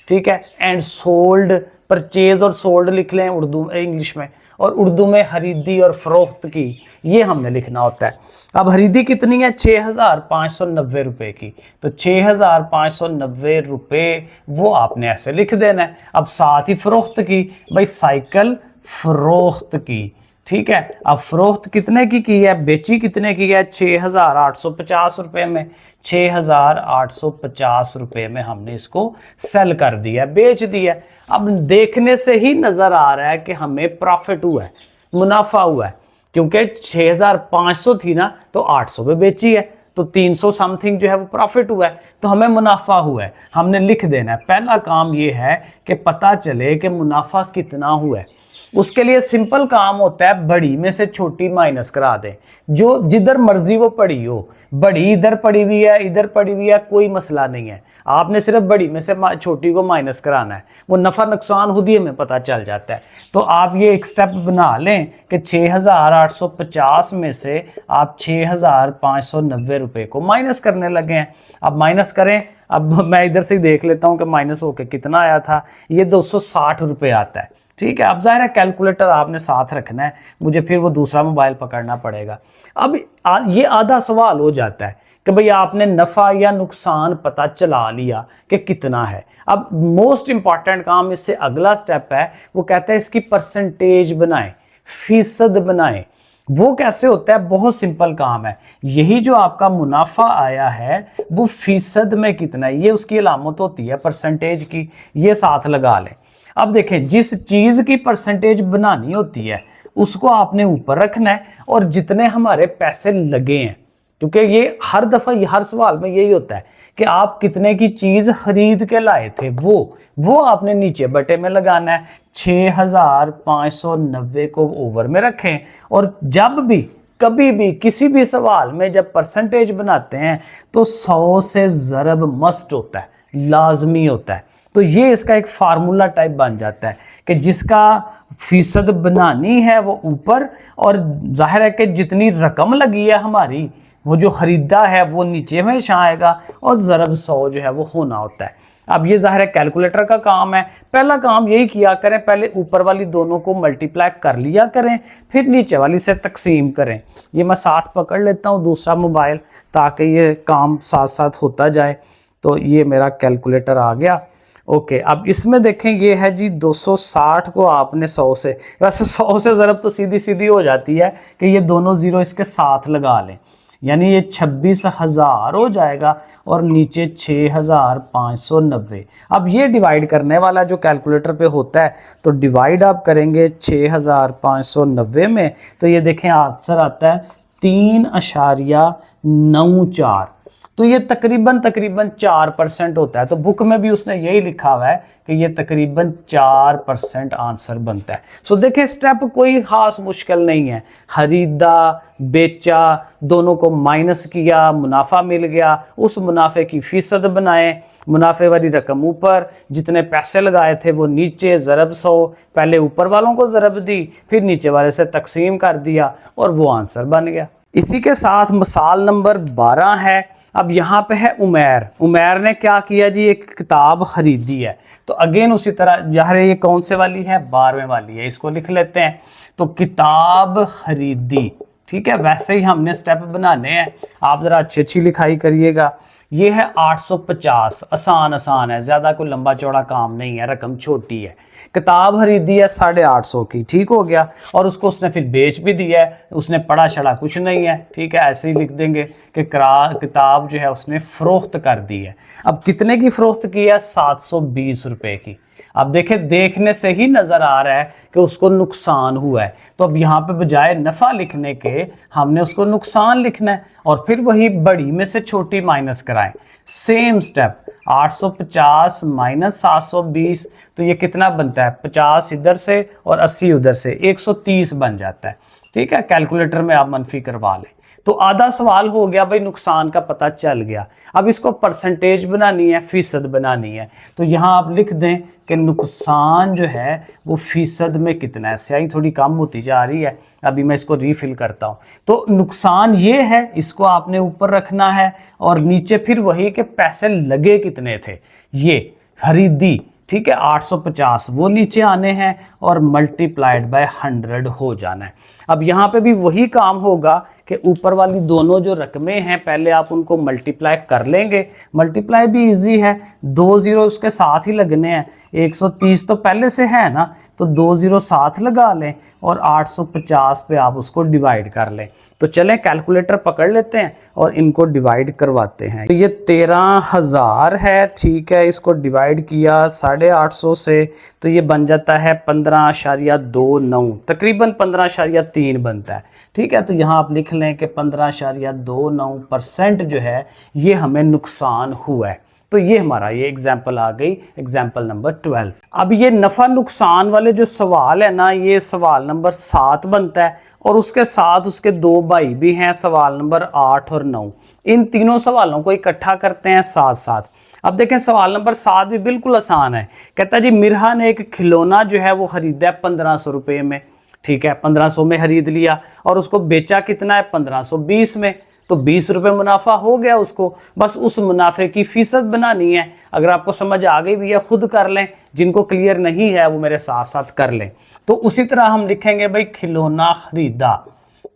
ठीक है, एंड सोल्ड। परचेज और सोल्ड लिख लें उर्दू इंग्लिश में, और उर्दू में खरीदी और फरोख्त की, ये हमने लिखना होता है। अब खरीदी कितनी है? 6,590 रुपए की। तो 6,590 रुपए वो आपने ऐसे लिख देना है। अब साथ ही फरोख्त की, भाई साइकिल फरोख्त की, ठीक है। अब फरोख्त कितने की है? बेची कितने की है? 6,850 रुपए में। 6,850 रुपए में हमने इसको सेल कर दिया, बेच दिया। अब देखने से ही नजर आ रहा है कि हमें प्रॉफिट हुआ है, मुनाफा हुआ है, क्योंकि 6,500 थी ना, तो 800 पे बेची है, तो 300 समथिंग जो है वो प्रॉफिट हुआ है, तो हमें मुनाफा हुआ है। हमने लिख देना है। पहला काम ये है कि पता चले कि मुनाफा कितना हुआ है। उसके लिए सिंपल काम होता है, बड़ी में से छोटी माइनस करा दें। जो जिधर मर्जी वो पड़ी हो, बड़ी इधर पड़ी हुई है, इधर पड़ी हुई है, कोई मसला नहीं है। आपने सिर्फ बड़ी में से छोटी को माइनस कराना है, वो नफा नुकसान खुद ही हमें पता चल जाता है। तो आप ये एक स्टेप बना लें कि 6,850 में से आप 6,590 रुपए को माइनस करने लगे हैं। अब माइनस करें। अब मैं इधर से ही देख लेता हूं कि माइनस होके कितना आया था। ये 260 रुपए आता है, ठीक है। अब जाहिर है कैलकुलेटर आपने साथ रखना है, मुझे फिर वो दूसरा मोबाइल पकड़ना पड़ेगा। अब ये आधा सवाल हो जाता है कि भाई आपने नफ़ा या नुकसान पता चला लिया कि कितना है। अब मोस्ट इंपॉर्टेंट काम इससे अगला स्टेप है, वो कहता है इसकी परसेंटेज बनाएं, फीसद बनाएं। वो कैसे होता है? बहुत सिंपल काम है। यही जो आपका मुनाफा आया है वो फीसद में कितना है, ये उसकी अलामत होती है परसेंटेज की, ये साथ लगा लें। अब देखें, जिस चीज की परसेंटेज बनानी होती है उसको आपने ऊपर रखना है, और जितने हमारे पैसे लगे हैं, क्योंकि ये हर दफा हर सवाल में यही होता है कि आप कितने की चीज खरीद के लाए थे, वो आपने नीचे बटे में लगाना है। 6,590 को ओवर में रखें, और जब भी कभी भी किसी भी सवाल में जब परसेंटेज बनाते हैं तो 100 से ज़रब मस्ट होता है, लाजमी होता है। तो ये इसका एक फार्मूला टाइप बन जाता है कि जिसका फीसद बनानी है वो ऊपर, और जाहिर है कि जितनी रकम लगी है हमारी, वो जो खरीदा है वो नीचे हमेशा आएगा, और ज़रब 100 जो है वो होना होता है। अब ये जाहिर है कैलकुलेटर का काम है। पहला काम यही किया करें, पहले ऊपर वाली दोनों को मल्टीप्लाई कर लिया करें, फिर नीचे वाली से तकसीम करें। ये मैं साथ पकड़ लेता हूँ दूसरा मोबाइल, ताकि ये काम साथ साथ होता जाए। तो ये मेरा कैलकुलेटर आ गया। ओके, अब इसमें देखें, ये है जी 260 को आपने 100 से, वैसे 100 से ज़रब तो सीधी सीधी हो जाती है कि ये दोनों ज़ीरो इसके साथ लगा लें, यानी ये 26,000 हो जाएगा, और नीचे 6,590। अब ये डिवाइड करने वाला जो कैलकुलेटर पे होता है, तो डिवाइड आप करेंगे 6,590 में, तो ये देखें आंसर आता है 3.94। तो ये तकरीबन 4% होता है। तो बुक में भी उसने यही लिखा हुआ है कि ये तकरीबन 4% आंसर बनता है। सो देखें, स्टेप कोई खास मुश्किल नहीं है। खरीदा, बेचा, दोनों को माइनस किया, मुनाफा मिल गया, उस मुनाफे की फीसद बनाएं, मुनाफे वाली रकम ऊपर, जितने पैसे लगाए थे वो नीचे, ज़रब 100, पहले ऊपर वालों को ज़रब दी, फिर नीचे वाले से तकसीम कर दिया, और वो आंसर बन गया। इसी के साथ मिसाल नंबर 12 है। अब यहाँ पे है उमैर। उमैर ने क्या किया जी? एक किताब खरीदी है। तो अगेन उसी तरह, यार ये कौन से वाली है? 12वें वाली है, इसको लिख लेते हैं। तो किताब खरीदी, ठीक है। वैसे ही हमने स्टेप बनाने हैं, आप जरा अच्छी लिखाई करिएगा। ये है 850, आसान है, ज़्यादा कोई लंबा चौड़ा काम नहीं है, रकम छोटी है। किताब खरीदी है 850 की, ठीक हो गया, और उसको उसने फिर बेच भी दिया है, उसने पढ़ा छड़ा कुछ नहीं है, ठीक है। ऐसे ही लिख देंगे कि किताब जो है उसने फरोख्त कर दी है। अब कितने की फरोख्त की है? 720 रुपए की। अब देखें, देखने से ही नजर आ रहा है कि उसको नुकसान हुआ है, तो अब यहाँ पे बजाय नफा लिखने के हमने उसको नुकसान लिखना है, और फिर वही बड़ी में से छोटी माइनस कराएं। सेम स्टेप, 850 माइनस 720, तो ये कितना बनता है? 50 इधर से और 80 उधर से, 130 बन जाता है, ठीक है। कैलकुलेटर में आप मनफी करवा लें। तो आधा सवाल हो गया भाई, नुकसान का पता चल गया। अब इसको परसेंटेज बनानी है, फीसद बनानी है। तो यहाँ आप लिख दें कि नुकसान जो है वो फीसद में कितना है। स्याही थोड़ी कम होती जा रही है, अभी मैं इसको रीफिल करता हूँ। तो नुकसान ये है, इसको आपने ऊपर रखना है, और नीचे फिर वही के पैसे लगे कितने थे, ये खरीदी, ठीक है, 850 वो नीचे आने हैं और मल्टीप्लाइड बाय 100 हो जाना है। अब यहाँ पे भी वही काम होगा कि ऊपर वाली दोनों जो रकमें हैं पहले आप उनको मल्टीप्लाई कर लेंगे। मल्टीप्लाई भी इजी है, 2 जीरो उसके साथ ही लगने हैं। 130 तो पहले से है ना, तो 2 जीरो साथ लगा लें और 850 पे आप उसको डिवाइड कर लें। तो चलें कैलकुलेटर पकड़ लेते हैं और इनको डिवाइड करवाते हैं। तो ये 13,000 है, ठीक है, इसको डिवाइड किया 850 से तो ये बन जाता है 15.29, तकरीबन 15.3 बनता है, ठीक है। तो यहाँ आप लिख लें कि 15.29% जो है ये हमें नुकसान हुआ है। तो ये हमारा ये एग्जाम्पल आ गई, एग्जाम्पल नंबर 12। अब ये नफ़ा नुकसान वाले जो सवाल है ना, ये सवाल नंबर 7 बनता है, और उसके साथ उसके 2 भाई भी हैं, सवाल नंबर 8 और 9। इन तीनों सवालों को इकट्ठा करते हैं साथ साथ। अब देखें सवाल नंबर 7 भी बिल्कुल आसान है। कहता है जी मिरहा ने एक खिलौना जो है वो खरीदा है 1500 रुपये में, ठीक है, 1500 में खरीद लिया, और उसको बेचा कितना है 1520 में। तो 20 रुपये मुनाफा हो गया उसको, बस उस मुनाफे की फीसद बनानी है। अगर आपको समझ आ गई भी है खुद कर लें, जिनको क्लियर नहीं है वो मेरे साथ साथ कर लें। तो उसी तरह हम लिखेंगे भाई खिलौना खरीदा,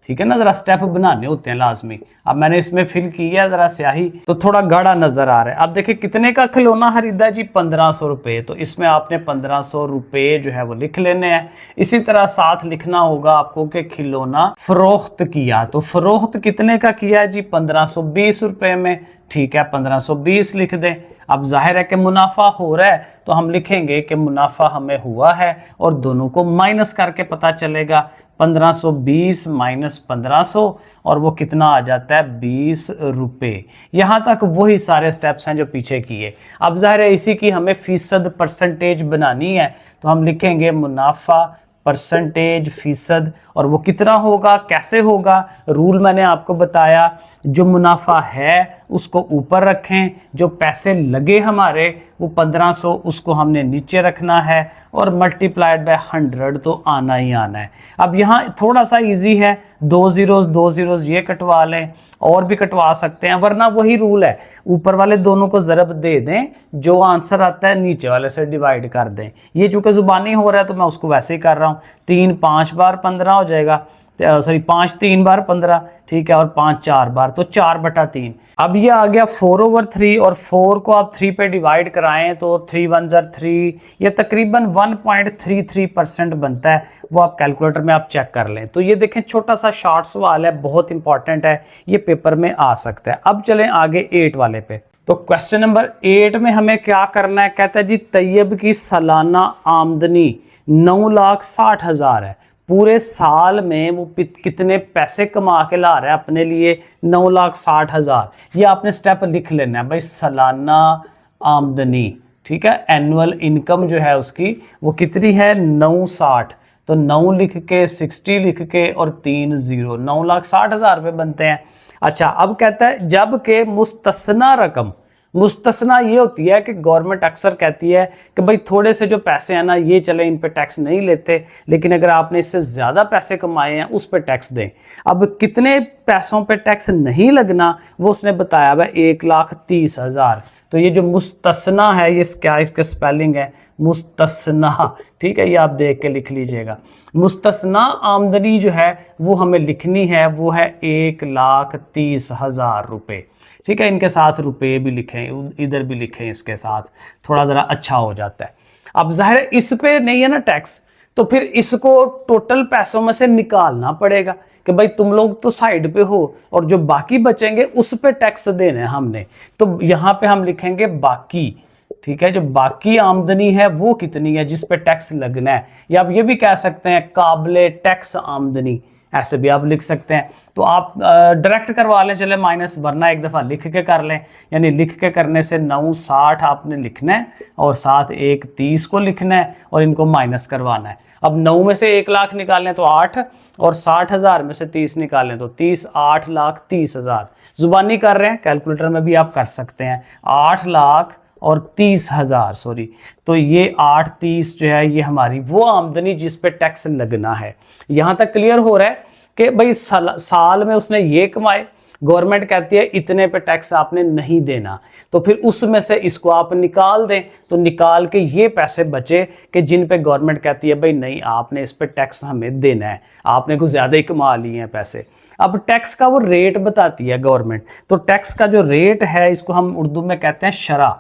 ठीक है ना, जरा स्टेप बनाने होते हैं लाजमी। अब मैंने इसमें फिल किया जरा स्याही, तो थोड़ा गाढ़ा नजर आ रहा है। अब देखिए कितने का खिलौना खरीदा जी 1500 रुपये, तो इसमें आपने 1500 रुपये जो है वो लिख लेने हैं। इसी तरह साथ लिखना होगा आपको कि खिलौना फरोख्त किया, तो फरोख्त कितने का किया जी 1520 रुपये में, ठीक है, 1520 लिख दें। अब जाहिर है कि मुनाफा हो रहा है तो हम लिखेंगे कि मुनाफा हमें हुआ है, और दोनों को माइनस करके पता चलेगा 1520 माइनस 1500, और वो कितना आ जाता है 20 रुपये। यहाँ तक वही सारे स्टेप्स हैं जो पीछे किए। अब जाहिर है इसी की हमें फीसद परसेंटेज बनानी है, तो हम लिखेंगे मुनाफा परसेंटेज फीसद, और वो कितना होगा, कैसे होगा, रूल मैंने आपको बताया। जो मुनाफा है उसको ऊपर रखें, जो पैसे लगे हमारे वो 1500 उसको हमने नीचे रखना है, और मल्टीप्लाइड बाय 100 तो आना ही आना है। अब यहाँ थोड़ा सा इजी है, 2 जीरोज ये कटवा लें, और भी कटवा सकते हैं, वरना वही रूल है, ऊपर वाले दोनों को ज़रब दे दें, जो आंसर आता है नीचे वाले से डिवाइड कर दें। ये चूँकि ज़ुबानी हो रहा है तो मैं उसको वैसे ही कर रहा हूँ। 3 5 बार 15 हो जाएगा, सॉरी 5 3 बार 15, ठीक है, और 5 4 बार, तो 4/3। अब ये आ गया 4/3, और 4 को आप 3 पे डिवाइड कराएं तो 3 1 3, ये तकरीबन 1.33% बनता है। वो आप कैलकुलेटर में आप चेक कर लें। तो ये देखें छोटा सा शॉर्ट सवाल है, बहुत इंपॉर्टेंट है, ये पेपर में आ सकता है। अब चलें आगे 8 वाले पे। तो क्वेश्चन नंबर 8 में हमें क्या करना है, कहता है जी तैयब की सालाना आमदनी 9,60,000 है, पूरे साल में वो कितने पैसे कमा के ला रहा है अपने लिए 9,60,000। ये आपने स्टेप लिख लेना है भाई, सालाना आमदनी, ठीक है, एनुअल इनकम जो है उसकी वो कितनी है 960, तो 9 लिख के 60 लिख के और 3 0, 9,60,000 रुपये बनते हैं। अच्छा अब कहता है जब के मुस्तस्ना रकम, मुस्तस्ना ये होती है कि गवर्नमेंट अक्सर कहती है कि भाई थोड़े से जो पैसे हैं ना ये चले इन पे टैक्स नहीं लेते, लेकिन अगर आपने इससे ज़्यादा पैसे कमाए हैं उस पे टैक्स दें। अब कितने पैसों पे टैक्स नहीं लगना वो उसने बताया हुआ 1,30,000। तो ये जो मुस्तस्ना है ये क्या इसका स्पेलिंग है मुस्तस्ना, ठीक है, ये आप देख के लिख लीजिएगा। मुस्तस्ना आमदनी जो है वो हमें लिखनी है, वो है 1,30,000 रुपये, ठीक है। इनके साथ रुपए भी लिखें, इधर भी लिखें, इसके साथ थोड़ा ज़रा अच्छा हो जाता है। अब जाहिर है इस पे नहीं है ना टैक्स, तो फिर इसको टोटल पैसों में से निकालना पड़ेगा कि भाई तुम लोग तो साइड पे हो और जो बाकी बचेंगे उस पे टैक्स देना है हमने। तो यहाँ पे हम लिखेंगे बाकी, ठीक है, जो बाकी आमदनी है वो कितनी है जिस पे टैक्स लगना है, या आप ये भी कह सकते हैं काबिले टैक्स आमदनी, ऐसे भी आप लिख सकते हैं। तो आप डायरेक्ट करवा लें, चले माइनस, वरना एक दफ़ा लिख के कर लें। यानी लिख के करने से 9 60 आपने लिखना है और साथ 1 30 को लिखना है और इनको माइनस करवाना है। अब 9 में से 1 लाख निकालें तो 8 और 60,000 में से 30 निकालें तो 30, 8,30,000। जुबानी कर रहे हैं, कैलकुलेटर में भी आप कर सकते हैं। 8,30,000 सॉरी, तो ये 830 जो है ये हमारी वो आमदनी जिस पे टैक्स लगना है। यहाँ तक क्लियर हो रहा है कि भाई साल में उसने ये कमाए, गवर्नमेंट कहती है इतने पे टैक्स आपने नहीं देना, तो फिर उसमें से इसको आप निकाल दें, तो निकाल के ये पैसे बचे कि जिन पे गवर्नमेंट कहती है भाई नहीं आपने इस पे टैक्स हमें देना है, आपने कुछ ज़्यादा ही कमा लिए हैं पैसे। अब टैक्स का वो रेट बताती है गवर्नमेंट, तो टैक्स का जो रेट है इसको हम उर्दू में कहते हैं शरह।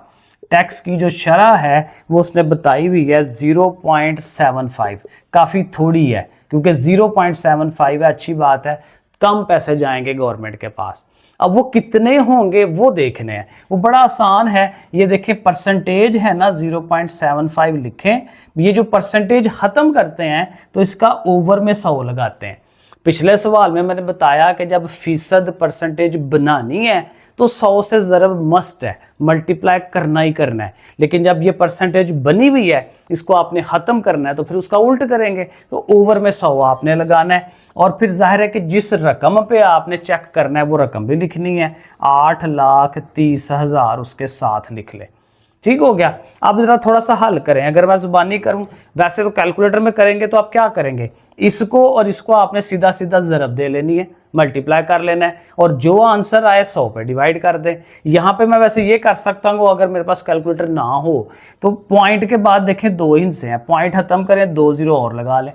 टैक्स की जो शरह है वो उसने बताई हुई है 0.75, काफ़ी थोड़ी है क्योंकि 0.75 है, अच्छी बात है, कम पैसे जाएंगे गवर्नमेंट के पास। अब वो कितने होंगे वो देखने हैं, वो बड़ा आसान है। ये देखें परसेंटेज है ना 0.75 लिखें, ये जो परसेंटेज ख़त्म करते हैं तो इसका ओवर में 100 लगाते हैं। पिछले सवाल में मैंने बताया कि जब फीसद परसेंटेज बनानी है तो 100 से ज़रब मस्ट है, मल्टीप्लाई करना ही करना है। लेकिन जब ये परसेंटेज बनी हुई है इसको आपने ख़त्म करना है तो फिर उसका उल्ट करेंगे, तो ओवर में 100 आपने लगाना है। और फिर जाहिर है कि जिस रकम पे आपने चेक करना है वो रकम भी लिखनी है, 8,30,000 उसके साथ लिख ले। ठीक हो गया। अब जरा थोड़ा सा हल करें, अगर मैं जुबानी करूं, वैसे तो कैलकुलेटर में करेंगे तो आप क्या करेंगे, इसको और इसको आपने सीधा सीधा ज़रब दे लेनी है, मल्टीप्लाई कर लेना है और जो आंसर आए 100 पे डिवाइड कर दें। यहाँ पे मैं वैसे ये कर सकता हूँ, अगर मेरे पास कैलकुलेटर ना हो तो पॉइंट के बाद देखें 2 हिस्से हैं, पॉइंट खत्म करें, 2 0 और लगा लें।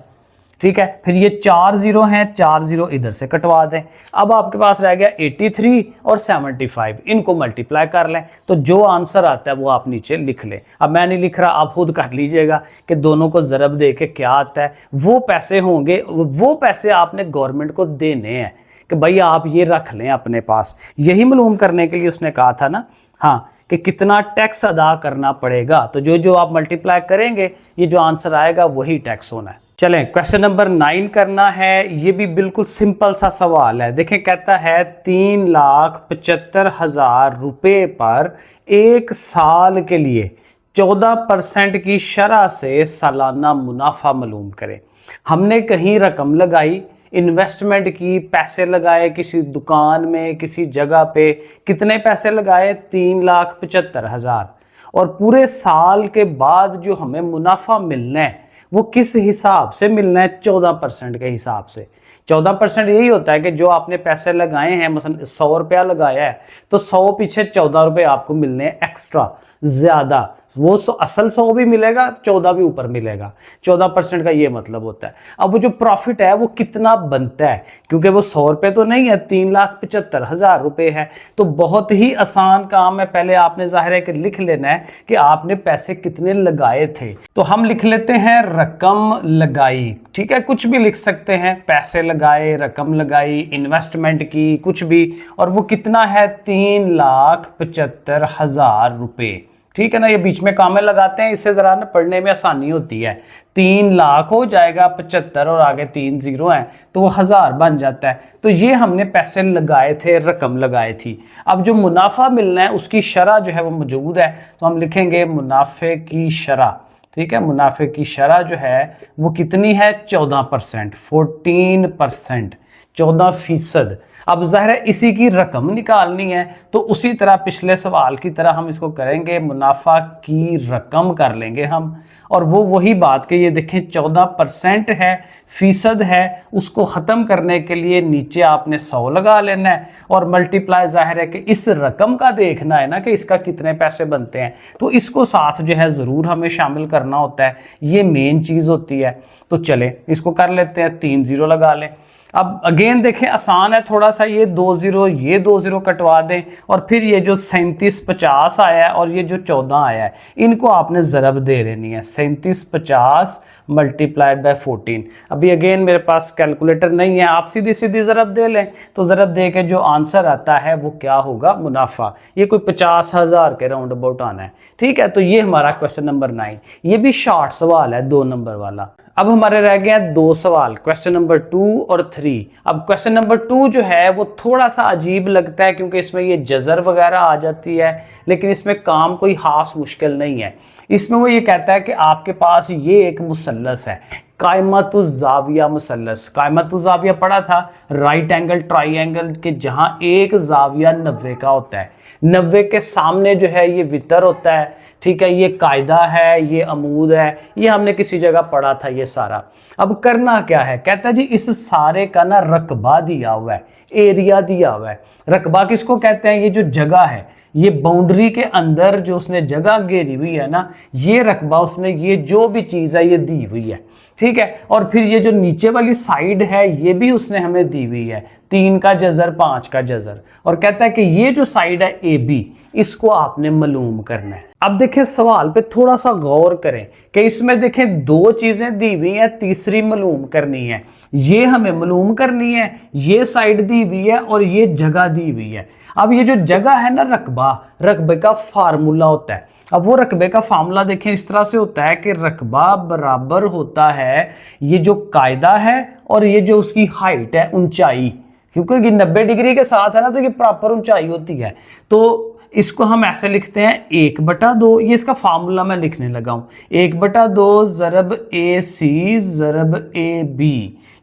ठीक है, फिर ये 4 0 हैं, 4 0 इधर से कटवा दें। अब आपके पास रह गया 83 और 75, इनको मल्टीप्लाई कर लें, तो जो आंसर आता है वो आप नीचे लिख लें। अब मैं नहीं लिख रहा, आप खुद कर लीजिएगा कि दोनों को ज़रब दे के क्या आता है। वो पैसे होंगे, वो पैसे आपने गवर्नमेंट को देने हैं कि भाई आप ये रख लें अपने पास। यही मालूम करने के लिए उसने कहा था ना, हाँ, कि कितना टैक्स अदा करना पड़ेगा। तो जो जो आप मल्टीप्लाई करेंगे ये जो आंसर आएगा वही टैक्स होना है। चलें क्वेश्चन नंबर 9 करना है। ये भी बिल्कुल सिंपल सा सवाल है। देखें, कहता है 3,75,000 रुपये पर 1 साल के लिए 14% की शरह से सालाना मुनाफा मालूम करें। हमने कहीं रकम लगाई, इन्वेस्टमेंट की, पैसे लगाए किसी दुकान में, किसी जगह पे, कितने पैसे लगाए, 3,75,000, और पूरे साल के बाद जो हमें मुनाफा मिलना है वो किस हिसाब से मिलना है, 14% के हिसाब से। 14% यही होता है कि जो आपने पैसे लगाए हैं, मतलब 100 रुपया लगाया है तो 100 पीछे 14 रुपये आपको मिलने हैं एक्स्ट्रा, ज़्यादा। वो असल 100 भी मिलेगा, 14 भी ऊपर मिलेगा। 14% का ये मतलब होता है। अब वो जो प्रॉफिट है वो कितना बनता है, क्योंकि वो 100 रुपये तो नहीं है, 3,75,000 रुपये है। तो बहुत ही आसान काम है, पहले आपने जाहिर है कि लिख लेना है कि आपने पैसे कितने लगाए थे। तो हम लिख लेते हैं रकम लगाई, ठीक है, कुछ भी लिख सकते हैं, पैसे लगाए, रकम लगाई, इन्वेस्टमेंट की, कुछ भी, और वो कितना है, 3,75,000 रुपये। ठीक है ना, ये बीच में कामें लगाते हैं, इससे जरा ना पढ़ने में आसानी होती है। 3 लाख हो जाएगा, 75 और आगे 3 0 हैं तो वो 1000 बन जाता है। तो ये हमने पैसे लगाए थे, रकम लगाई थी। अब जो मुनाफा मिलना है उसकी शरह जो है वो मौजूद है, तो हम लिखेंगे मुनाफे की शरह। ठीक है, मुनाफे की शरह जो है वो कितनी है, 14%, 14%, 14%। अब ज़ाहिर है इसी की रकम निकालनी है, तो उसी तरह पिछले सवाल की तरह हम इसको करेंगे, मुनाफा की रकम कर लेंगे हम। और वो वही बात कि ये देखें 14% है, फीसद है, उसको ख़त्म करने के लिए नीचे आपने 100 लगा लेना है और मल्टीप्लाई, जाहिर है कि इस रकम का देखना है ना कि इसका कितने पैसे बनते हैं, तो इसको साथ जो है ज़रूर हमें शामिल करना होता है, ये मेन चीज़ होती है। तो चले इसको कर लेते हैं, 3 0 लगा लें। अब अगेन देखें, आसान है थोड़ा सा, ये 2 0, ये 2 0 कटवा दें, और फिर ये जो 3750 आया है और ये जो 14 आया है, इनको आपने ज़रब दे देनी है, 3750 मल्टीप्लाइड बाय 14। अभी अगेन मेरे पास कैलकुलेटर नहीं है, आप सीधी सीधी ज़रब दे लें, तो ज़रब दे के जो आंसर आता है वो क्या होगा, मुनाफा। ये कोई 50,000 के राउंड अबाउट आना है। ठीक है, तो ये हमारा क्वेश्चन नंबर 9, ये भी शॉर्ट सवाल है, 2 नंबर वाला। अब हमारे रह गए हैं 2 सवाल, क्वेश्चन नंबर 2 और 3। अब क्वेश्चन नंबर 2 जो है वो थोड़ा सा अजीब लगता है क्योंकि इसमें ये जज़र वगैरह आ जाती है, लेकिन इसमें काम कोई खास मुश्किल नहीं है। इसमें वो ये कहता है कि आपके पास ये एक मुसल्लस है, कायमतुज़्ज़ाविया मुसल्लस। कायमतुज़्ज़ाविया पढ़ा था, राइट एंगल ट्राइंगल के जहां एक जाविया 90 का होता है। 90 के सामने जो है ये वितर होता है, ठीक है, ये कायदा है, ये अमूद है, ये हमने किसी जगह पढ़ा था ये सारा। अब करना क्या है, कहता है जी इस सारे का ना रकबा दिया हुआ है, एरिया दिया हुआ है। रकबा किसको कहते हैं, ये जो जगह है, ये बाउंड्री के अंदर जो उसने जगह घेरी हुई है ना, ये रकबा उसने, ये जो भी चीज़ है ये दी हुई है, ठीक है। और फिर ये जो नीचे वाली साइड है ये भी उसने हमें दी हुई है, 3 का जज़र 5 का जज़र। और कहता है कि ये जो साइड है ए बी, इसको आपने मालूम करना है। अब देखें सवाल पे थोड़ा सा गौर करें कि इसमें देखें 2 चीजें दी हुई हैं, तीसरी मालूम करनी है। ये हमें मालूम करनी है, ये साइड दी हुई है और ये जगह दी हुई है। अब ये जो जगह है ना, रकबा, रकबे का फार्मूला होता है। अब वो रकबे का फार्मूला देखें इस तरह से होता है कि रकबा बराबर होता है ये जो कायदा है और ये जो उसकी हाइट है, ऊंचाई, क्योंकि ये 90 डिग्री के साथ है ना, तो ये प्रॉपर ऊंचाई होती है। तो इसको हम ऐसे लिखते हैं 1/2, ये इसका फार्मूला मैं लिखने लगा हूं, 1/2 ज़रब AC ज़रब AB,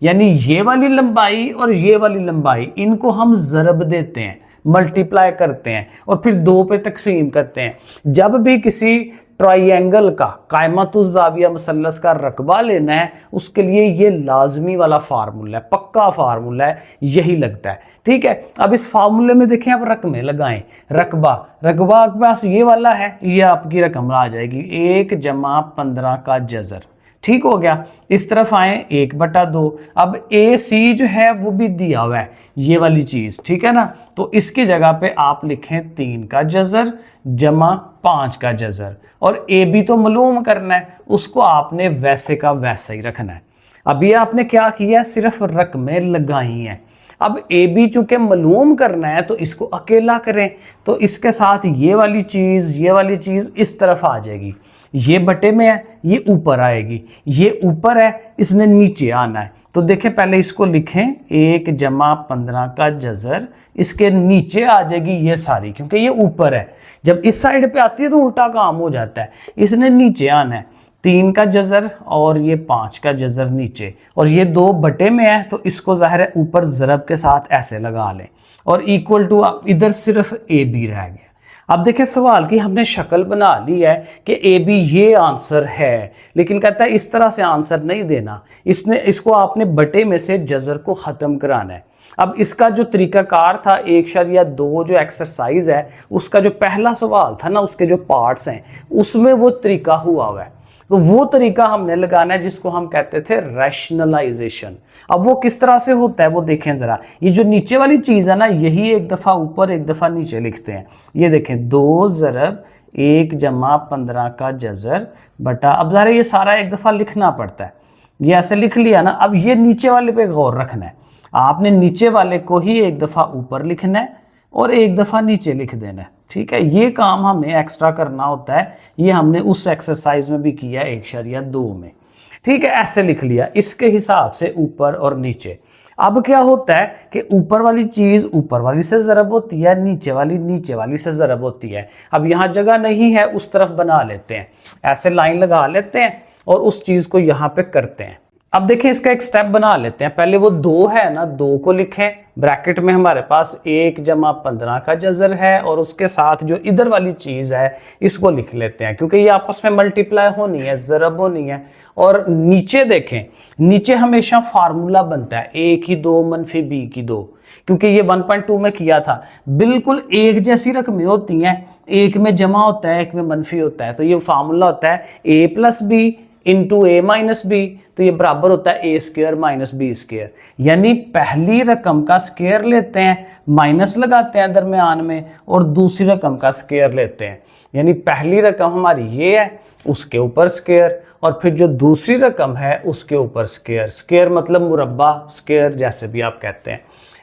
यानी ये वाली लंबाई और ये वाली लंबाई, इनको हम ज़रब देते हैं, मल्टीप्लाई करते हैं और फिर 2 पे तकसीम करते हैं। जब भी किसी ट्राइंगल का, कायमतुज़्ज़ाविया मुसल्लस का रकबा लेना है, उसके लिए ये लाजमी वाला फार्मूला है, पक्का फार्मूला है, यही लगता है, ठीक है। अब इस फार्मूले में देखें, आप रकमें लगाएं, रकबा आपके पास ये वाला है, ये आपकी रकम आ जाएगी 1 + 15 का जज़र, ठीक हो गया। इस तरफ आए 1/2। अब AC जो है वो भी दिया हुआ है, ये वाली चीज, ठीक है ना, तो इसकी जगह पे आप लिखें 3 का जज़र जमा 5 का जज़र, और AB तो मालूम करना है, उसको आपने वैसे का वैसा ही रखना है। अब ये आपने क्या किया, सिर्फ रकमें लगाई हैं। अब AB चूंकि मालूम करना है तो इसको अकेला करें, तो इसके साथ ये वाली चीज इस तरफ आ जाएगी, ये बटे में है, ये ऊपर आएगी, ये ऊपर है, इसने नीचे आना है। तो देखें पहले इसको लिखें 1 + 15 का जज़र, इसके नीचे आ जाएगी ये सारी, क्योंकि ये ऊपर है। जब इस साइड पे आती है तो उल्टा काम हो जाता है, इसने नीचे आना है, 3 का जज़र और ये 5 का जज़र नीचे, और ये 2 बटे में है तो इसको ज़ाहिर है ऊपर ज़रब के साथ ऐसे लगा लें, और इक्वल टू इधर सिर्फ AB रह गया। अब देखिए सवाल की हमने शक्ल बना ली है कि AB ये आंसर है, लेकिन कहता है इस तरह से आंसर नहीं देना, इसको आपने बटे में से जज़र को ख़त्म कराना है। अब इसका जो तरीकाकार था 1/2 जो एक्सरसाइज है, उसका जो पहला सवाल था ना, उसके जो पार्ट्स हैं उसमें वो तरीका हुआ है, तो वो तरीका हमने लगाना है जिसको हम कहते थे रैशनलाइजेशन। अब वो किस तरह से होता है वो देखें जरा। ये जो नीचे वाली चीज है ना, यही एक दफा ऊपर एक दफा नीचे लिखते हैं। ये देखें 2 ज़रब 1 + 15 का जज़र बटा, अब ज़रा ये सारा एक दफा लिखना पड़ता है, ये ऐसे लिख लिया ना। अब ये नीचे वाले पे गौर रखना है, आपने नीचे वाले को ही एक दफा ऊपर लिखना है और एक दफा नीचे लिख देना है, ठीक है। ये काम हमें एक्स्ट्रा करना होता है, ये हमने उस एक्सरसाइज में भी किया 1/2 में, ठीक है। ऐसे लिख लिया, इसके हिसाब से ऊपर और नीचे। अब क्या होता है कि ऊपर वाली चीज ऊपर वाली से ज़रब होती है, नीचे वाली से ज़रब होती है। अब यहाँ जगह नहीं है, उस तरफ बना लेते हैं, ऐसे लाइन लगा लेते हैं और उस चीज को यहाँ पे करते हैं। अब देखें इसका एक स्टेप बना लेते हैं। पहले वो 2 है ना, 2 को लिखें, ब्रैकेट में हमारे पास 1 + 15 का जज़र है और उसके साथ जो इधर वाली चीज़ है इसको लिख लेते हैं, क्योंकि ये आपस में मल्टीप्लाई होनी है, ज़रब होनी है। और नीचे देखें, नीचे हमेशा फार्मूला बनता है A की 2 - B की 2, क्योंकि ये 1.2 में किया था, बिल्कुल एक जैसी रकमें होती हैं, एक में जमा होता है, एक में मनफी होता है। तो ये फार्मूला होता है A + B × A - B, तो ये बराबर होता है A² - B², यानी पहली रकम का स्क्वायर लेते हैं, माइनस लगाते हैं दरमियान में, और दूसरी रकम का स्क्वायर लेते हैं, यानी पहली रकम हमारी ये है, उसके ऊपर स्क्वायर, और फिर जो दूसरी रकम है उसके ऊपर स्क्वायर। स्क्वायर मतलब मुरब्बा, स्क्वायर जैसे भी आप कहते हैं।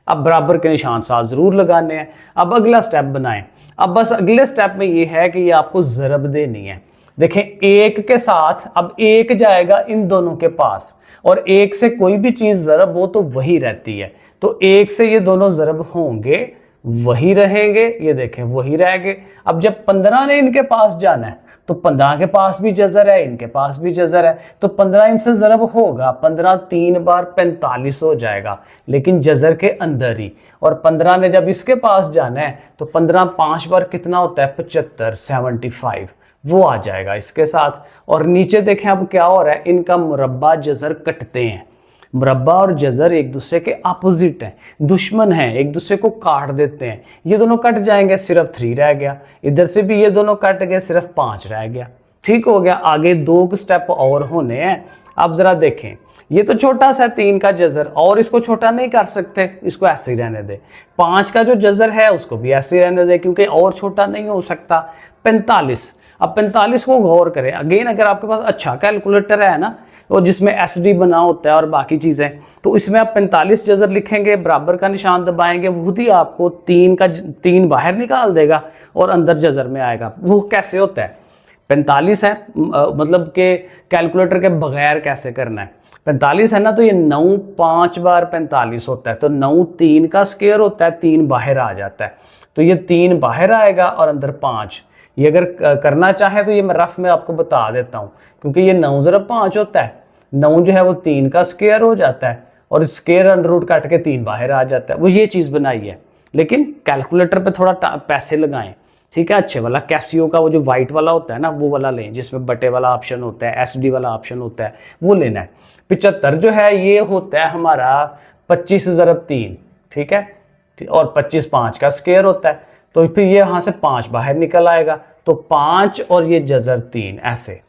अब बराबर के निशान साथ जरूर लगाने हैं। अब अगला स्टेप बनाएं। अब बस अगले स्टेप में ये है कि ये आपको ज़रब देनी है। देखें एक के साथ अब एक जाएगा इन दोनों के पास, और एक से कोई भी चीज ज़रब हो तो वही रहती है, तो एक से ये दोनों ज़रब होंगे वही रहेंगे, ये देखें वही रह गए। अब जब 15 ने इनके पास जाना है तो 15 के पास भी जजर है, इनके पास भी जजर है, तो 15 इनसे ज़रब होगा, 15 3 बार 45 हो जाएगा, लेकिन जजर के अंदर ही। और 15 ने जब इसके पास जाना है तो 15 5 बार कितना होता है 75, 75 वो आ जाएगा इसके साथ। और नीचे देखें अब क्या हो रहा है, इनका मुरब्बा जजर कटते हैं। मुरब्बा और जजर एक दूसरे के अपोजिट हैं, दुश्मन हैं, एक दूसरे को काट देते हैं। ये दोनों कट जाएंगे, सिर्फ 3 रह गया, इधर से भी ये दोनों कट गए, सिर्फ 5 रह गया। ठीक हो गया। आगे 2 स्टेप और होने हैं। अब जरा देखें, ये तो छोटा सा 3 का जजर, और इसको छोटा नहीं कर सकते, इसको ऐसे ही रहने दे। 5 का जो जजर है उसको भी ऐसे ही रहने दे, क्योंकि और छोटा नहीं हो सकता। 45, अब 45 को गौर करें अगेन, अगर आपके पास अच्छा कैलकुलेटर है ना, और जिसमें एसडी बना होता है और बाकी चीज़ें, तो इसमें आप 45 जजर लिखेंगे, बराबर का निशान दबाएंगे, खुद ही आपको 3 बाहर निकाल देगा और अंदर जजर में आएगा। वो कैसे होता है, 45 है मतलब कि कैलकुलेटर के बगैर कैसे करना है। 45 है ना, तो ये 9 5 बार 45 होता है, तो 9 3 का स्क्वायर होता है, 3 बाहर आ जाता है, तो ये 3 बाहर आएगा और अंदर 5। ये अगर करना चाहे तो ये मैं रफ में आपको बता देता हूँ, क्योंकि ये 9 ज़रब 5 होता है, 9 जो है वो 3 का स्क्वायर हो जाता है, और स्क्वायर अंडर रूट काट के 3 बाहर आ जाता है। वो ये चीज़ बनाई है, लेकिन कैलकुलेटर पे थोड़ा पैसे लगाएं, ठीक है। अच्छे वाला कैसियो का वो जो वाइट वाला होता है ना, वो वाला लें, जिसमें बटे वाला ऑप्शन होता है, एसडी वाला ऑप्शन होता है, वो लेना है। 75 जो है ये होता है हमारा 25 ज़रब 3, ठीक है, और 25 5 का स्क्वायर होता है, तो फिर ये यहाँ से 5 बाहर निकल आएगा, तो 5 और ये जजर 3 ऐसे,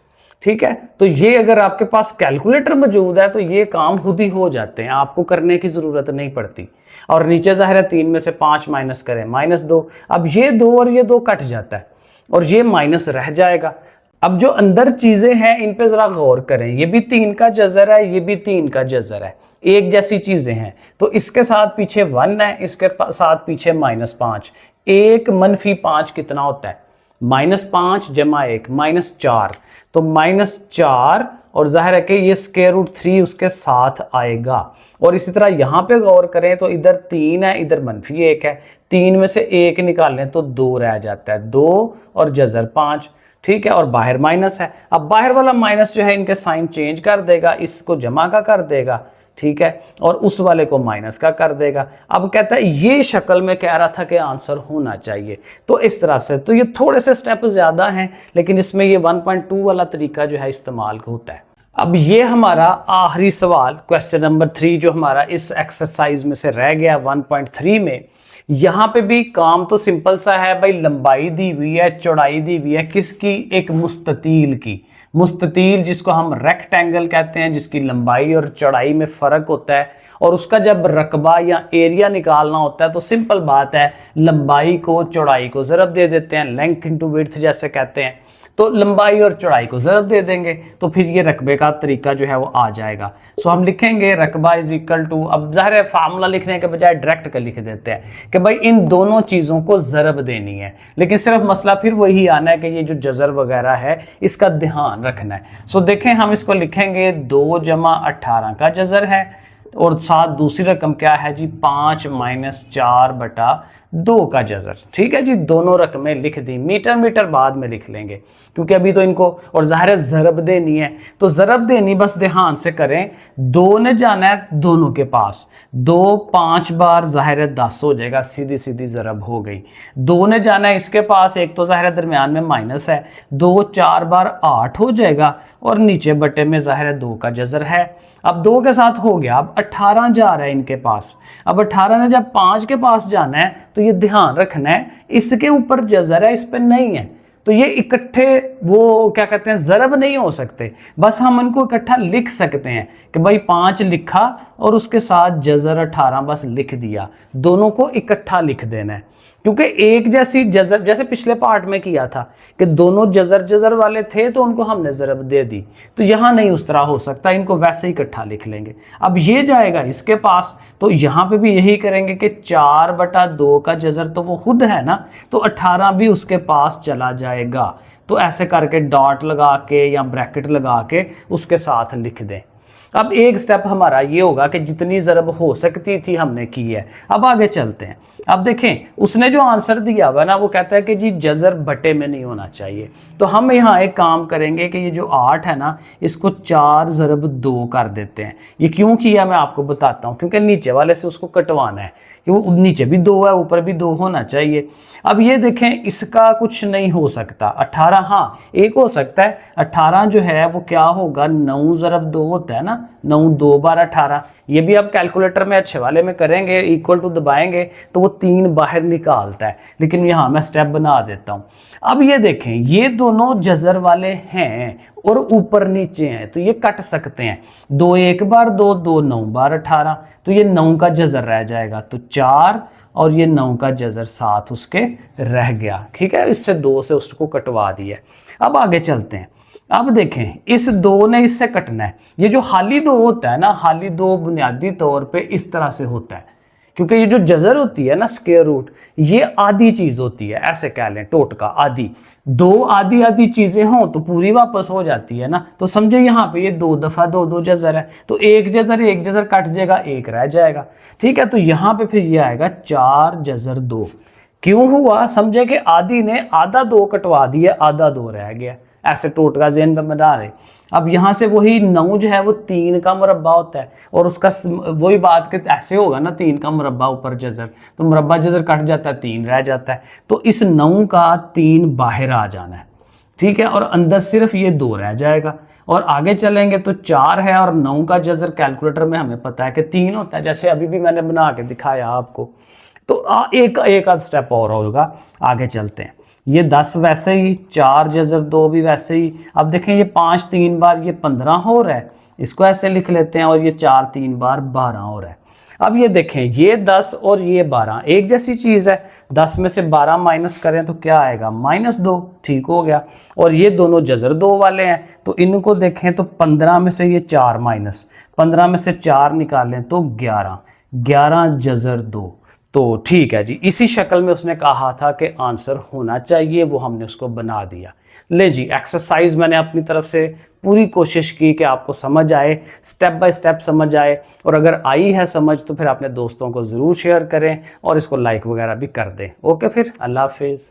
ठीक है। तो ये अगर आपके पास कैलकुलेटर मौजूद है तो ये काम खुद ही हो जाते हैं, आपको करने की ज़रूरत नहीं पड़ती। और नीचे ज़ाहिर है 3 में से 5 माइनस करें, -2, अब ये 2 और ये 2 कट जाता है और ये माइनस रह जाएगा। अब जो अंदर चीज़ें हैं इन पे ज़रा गौर करें, ये भी 3 का जजर है, ये भी 3 का जजर है, एक जैसी चीज़ें हैं, तो इसके साथ पीछे 1 है, इसके साथ पीछे -5, 1 - 5 कितना होता है, -5 जमा 1 -4, तो -4, और जाहिर है कि ये √3 उसके साथ आएगा। और इसी तरह यहाँ पे गौर करें तो इधर 3 है, इधर -1 है, 3 में से 1 निकालें तो 2 रह जाता है, 2 और जजर 5, ठीक है, और बाहर माइनस है। अब बाहर वाला माइनस जो है इनके साइन चेंज कर देगा, इसको जमा का कर देगा, ठीक है, और उस वाले को माइनस का कर देगा। अब कहता है ये शक्ल में कह रहा था कि आंसर होना चाहिए, तो इस तरह से। तो ये थोड़े से स्टेप ज़्यादा हैं, लेकिन इसमें ये 1.2 वाला तरीका जो है इस्तेमाल होता है। अब ये हमारा आखिरी सवाल, क्वेश्चन नंबर 3, जो हमारा इस एक्सरसाइज में से रह गया 1.3 में। यहाँ पे भी काम तो सिंपल सा है भाई, लंबाई दी हुई है, चौड़ाई दी हुई है, किसकी, एक मुस्ततील की। मुस्ततील जिसको हम रेक्टेंगल कहते हैं, जिसकी लंबाई और चौड़ाई में फ़र्क होता है, और उसका जब रकबा या एरिया निकालना होता है तो सिंपल बात है, लंबाई को चौड़ाई को ज़रब दे देते हैं, लेंथ इंटू विड्थ जैसे कहते हैं, तो लंबाई और चौड़ाई को ज़रब दे देंगे, तो फिर ये रकबे का तरीका जो है वो आ जाएगा। सो हम लिखेंगे रकबा इज इक्वल टू, अब ज़ाहिर है फार्मूला लिखने के बजाय डायरेक्ट कर लिख देते हैं कि भाई इन दोनों चीज़ों को ज़रब देनी है, लेकिन सिर्फ मसला फिर वही आना है कि ये जो जज़र वगैरह है इसका ध्यान रखना है। सो देखें, हम इसको लिखेंगे 2 जमा 18 का जज़र है, और साथ दूसरी रकम क्या है जी, 5 - 4 बटा 2 का जज़र, ठीक है जी। दोनों रकमें लिख दी, मीटर बाद में लिख लेंगे, क्योंकि अभी तो इनको, और ज़ाहिर है ज़रब देनी है, तो ज़रब देनी बस ध्यान से करें। 2 ने जाना है दोनों के पास, 2 5 बार ज़ाहिर है 10 हो जाएगा, सीधी सीधी ज़रब हो गई। 2 ने जाना है इसके पास, एक तो ज़ाहिर है दरमियान में माइनस है, 2 4 बार 8 हो जाएगा, और नीचे बटे में ज़ाहिर है 2 का जज़र है। अब 2 के साथ हो गया, अब 18 जा रहा है इनके पास। अब 18 ने जब 5 के पास जाना है तो ये ध्यान रखना है, इसके ऊपर जज़र है, इस पर नहीं है, तो ये इकट्ठे वो क्या कहते हैं, ज़रब नहीं हो सकते। बस हम इनको इकट्ठा लिख सकते हैं कि भाई 5 लिखा और उसके साथ जज़र 18 बस लिख दिया, दोनों को इकट्ठा लिख देना है, क्योंकि एक जैसी जज़र, जैसे पिछले पार्ट में किया था कि दोनों जज़र वाले थे तो उनको हमने ज़रब दे दी, तो यहाँ नहीं उस तरह हो सकता, इनको वैसे ही इकट्ठा लिख लेंगे। अब ये जाएगा इसके पास, तो यहाँ पे भी यही करेंगे कि 4/2 का जज़र तो वो खुद है ना, तो 18 भी उसके पास चला जाएगा। तो ऐसे करके डॉट लगा के या ब्रैकेट लगा के उसके साथ लिख दें। अब एक स्टेप हमारा ये होगा कि जितनी ज़रब हो सकती थी हमने की है। अब आगे चलते हैं। अब देखें उसने जो आंसर दिया हुआ ना वो कहता है कि जी जज़र बटे में नहीं होना चाहिए। तो हम यहाँ एक काम करेंगे कि ये जो 8 है ना इसको 4 ज़रब 2 कर देते हैं। ये क्यों किया मैं आपको बताता हूँ, क्योंकि नीचे वाले से उसको कटवाना है कि वो नीचे भी 2 है ऊपर भी 2 होना चाहिए। अब ये देखें इसका कुछ नहीं हो सकता। 18 हाँ एक हो सकता है। 18 जो है वो क्या होगा, 9 ज़रब 2 होता है ना, 9 2 बार 18। ये भी आप कैलकुलेटर में अच्छे वाले में करेंगे, इक्वल टू दबाएंगे तो वो 3 बाहर निकालता है, लेकिन यहाँ मैं स्टेप बना देता हूँ। अब ये देखें ये दोनों जज़र वाले हैं और ऊपर नीचे हैं तो ये कट सकते हैं। 2 1 बार 2 2 9 बार 18, तो ये 9 का जज़र रह जाएगा, तो 4 और ये 9 का जज़र 7 उसके रह गया। ठीक है, इससे 2 से उसको कटवा दिया। अब आगे चलते हैं। अब देखें इस 2 ने इससे कटना है। ये जो हाली 2 होता है ना, हाली 2 बुनियादी तौर पे इस तरह से होता है, क्योंकि ये जो जज़र होती है ना स्क्वायर रूट, ये आधी चीज़ होती है, ऐसे कह लें टोटका आधी। 2 आधी आधी चीज़ें हों तो पूरी वापस हो जाती है ना। तो समझो यहाँ पे ये 2 दफ़ा 2 2 जज़र है, तो एक जज़र कट जाएगा, एक रह जाएगा। ठीक है, तो यहाँ पे फिर ये आएगा 4 जज़र 2। क्यों हुआ, समझे कि आधी ने आधा 2 कटवा दिया, आधा 2 रह गया। ऐसे टोटका ज़हन में बना रहे। अब यहाँ से वही 9 जो है वो 3 का मुरब्बा होता है, और उसका वही बात कि ऐसे होगा ना 3 का मुरब्बा ऊपर जज़र, तो मुरब्बा जज़र कट जाता है, 3 रह जाता है। तो इस 9 का 3 बाहर आ जाना है। ठीक है, और अंदर सिर्फ ये 2 रह जाएगा। और आगे चलेंगे तो 4 है और 9 का जज़र कैलकुलेटर में हमें पता है कि 3 होता है, जैसे अभी भी मैंने बना के दिखाया आपको। तो एक आध स्टेप और होगा। आगे चलते हैं। ये 10 वैसे ही, 4 जज़र 2 भी वैसे ही। अब देखें ये 5 3 बार ये 15 हो रहा है, इसको ऐसे लिख लेते हैं, और ये 4 3 बार 12 हो रहा है। अब ये देखें ये 10 और ये 12 एक जैसी चीज़ है। 10 में से 12 माइनस करें तो क्या आएगा, -2। ठीक हो गया। और ये दोनों जज़र 2 वाले हैं, तो इनको देखें तो 15 में से ये 4 माइनस, 15 में से 4 निकालें तो 11, 11 जज़र 2। तो ठीक है जी, इसी शक्ल में उसने कहा था कि आंसर होना चाहिए, वो हमने उसको बना दिया। ले जी, एक्सरसाइज मैंने अपनी तरफ से पूरी कोशिश की कि आपको समझ आए, स्टेप बाय स्टेप समझ आए, और अगर आई है समझ तो फिर अपने दोस्तों को ज़रूर शेयर करें और इसको लाइक वगैरह भी कर दें। ओके, फिर अल्लाह हाफिज़।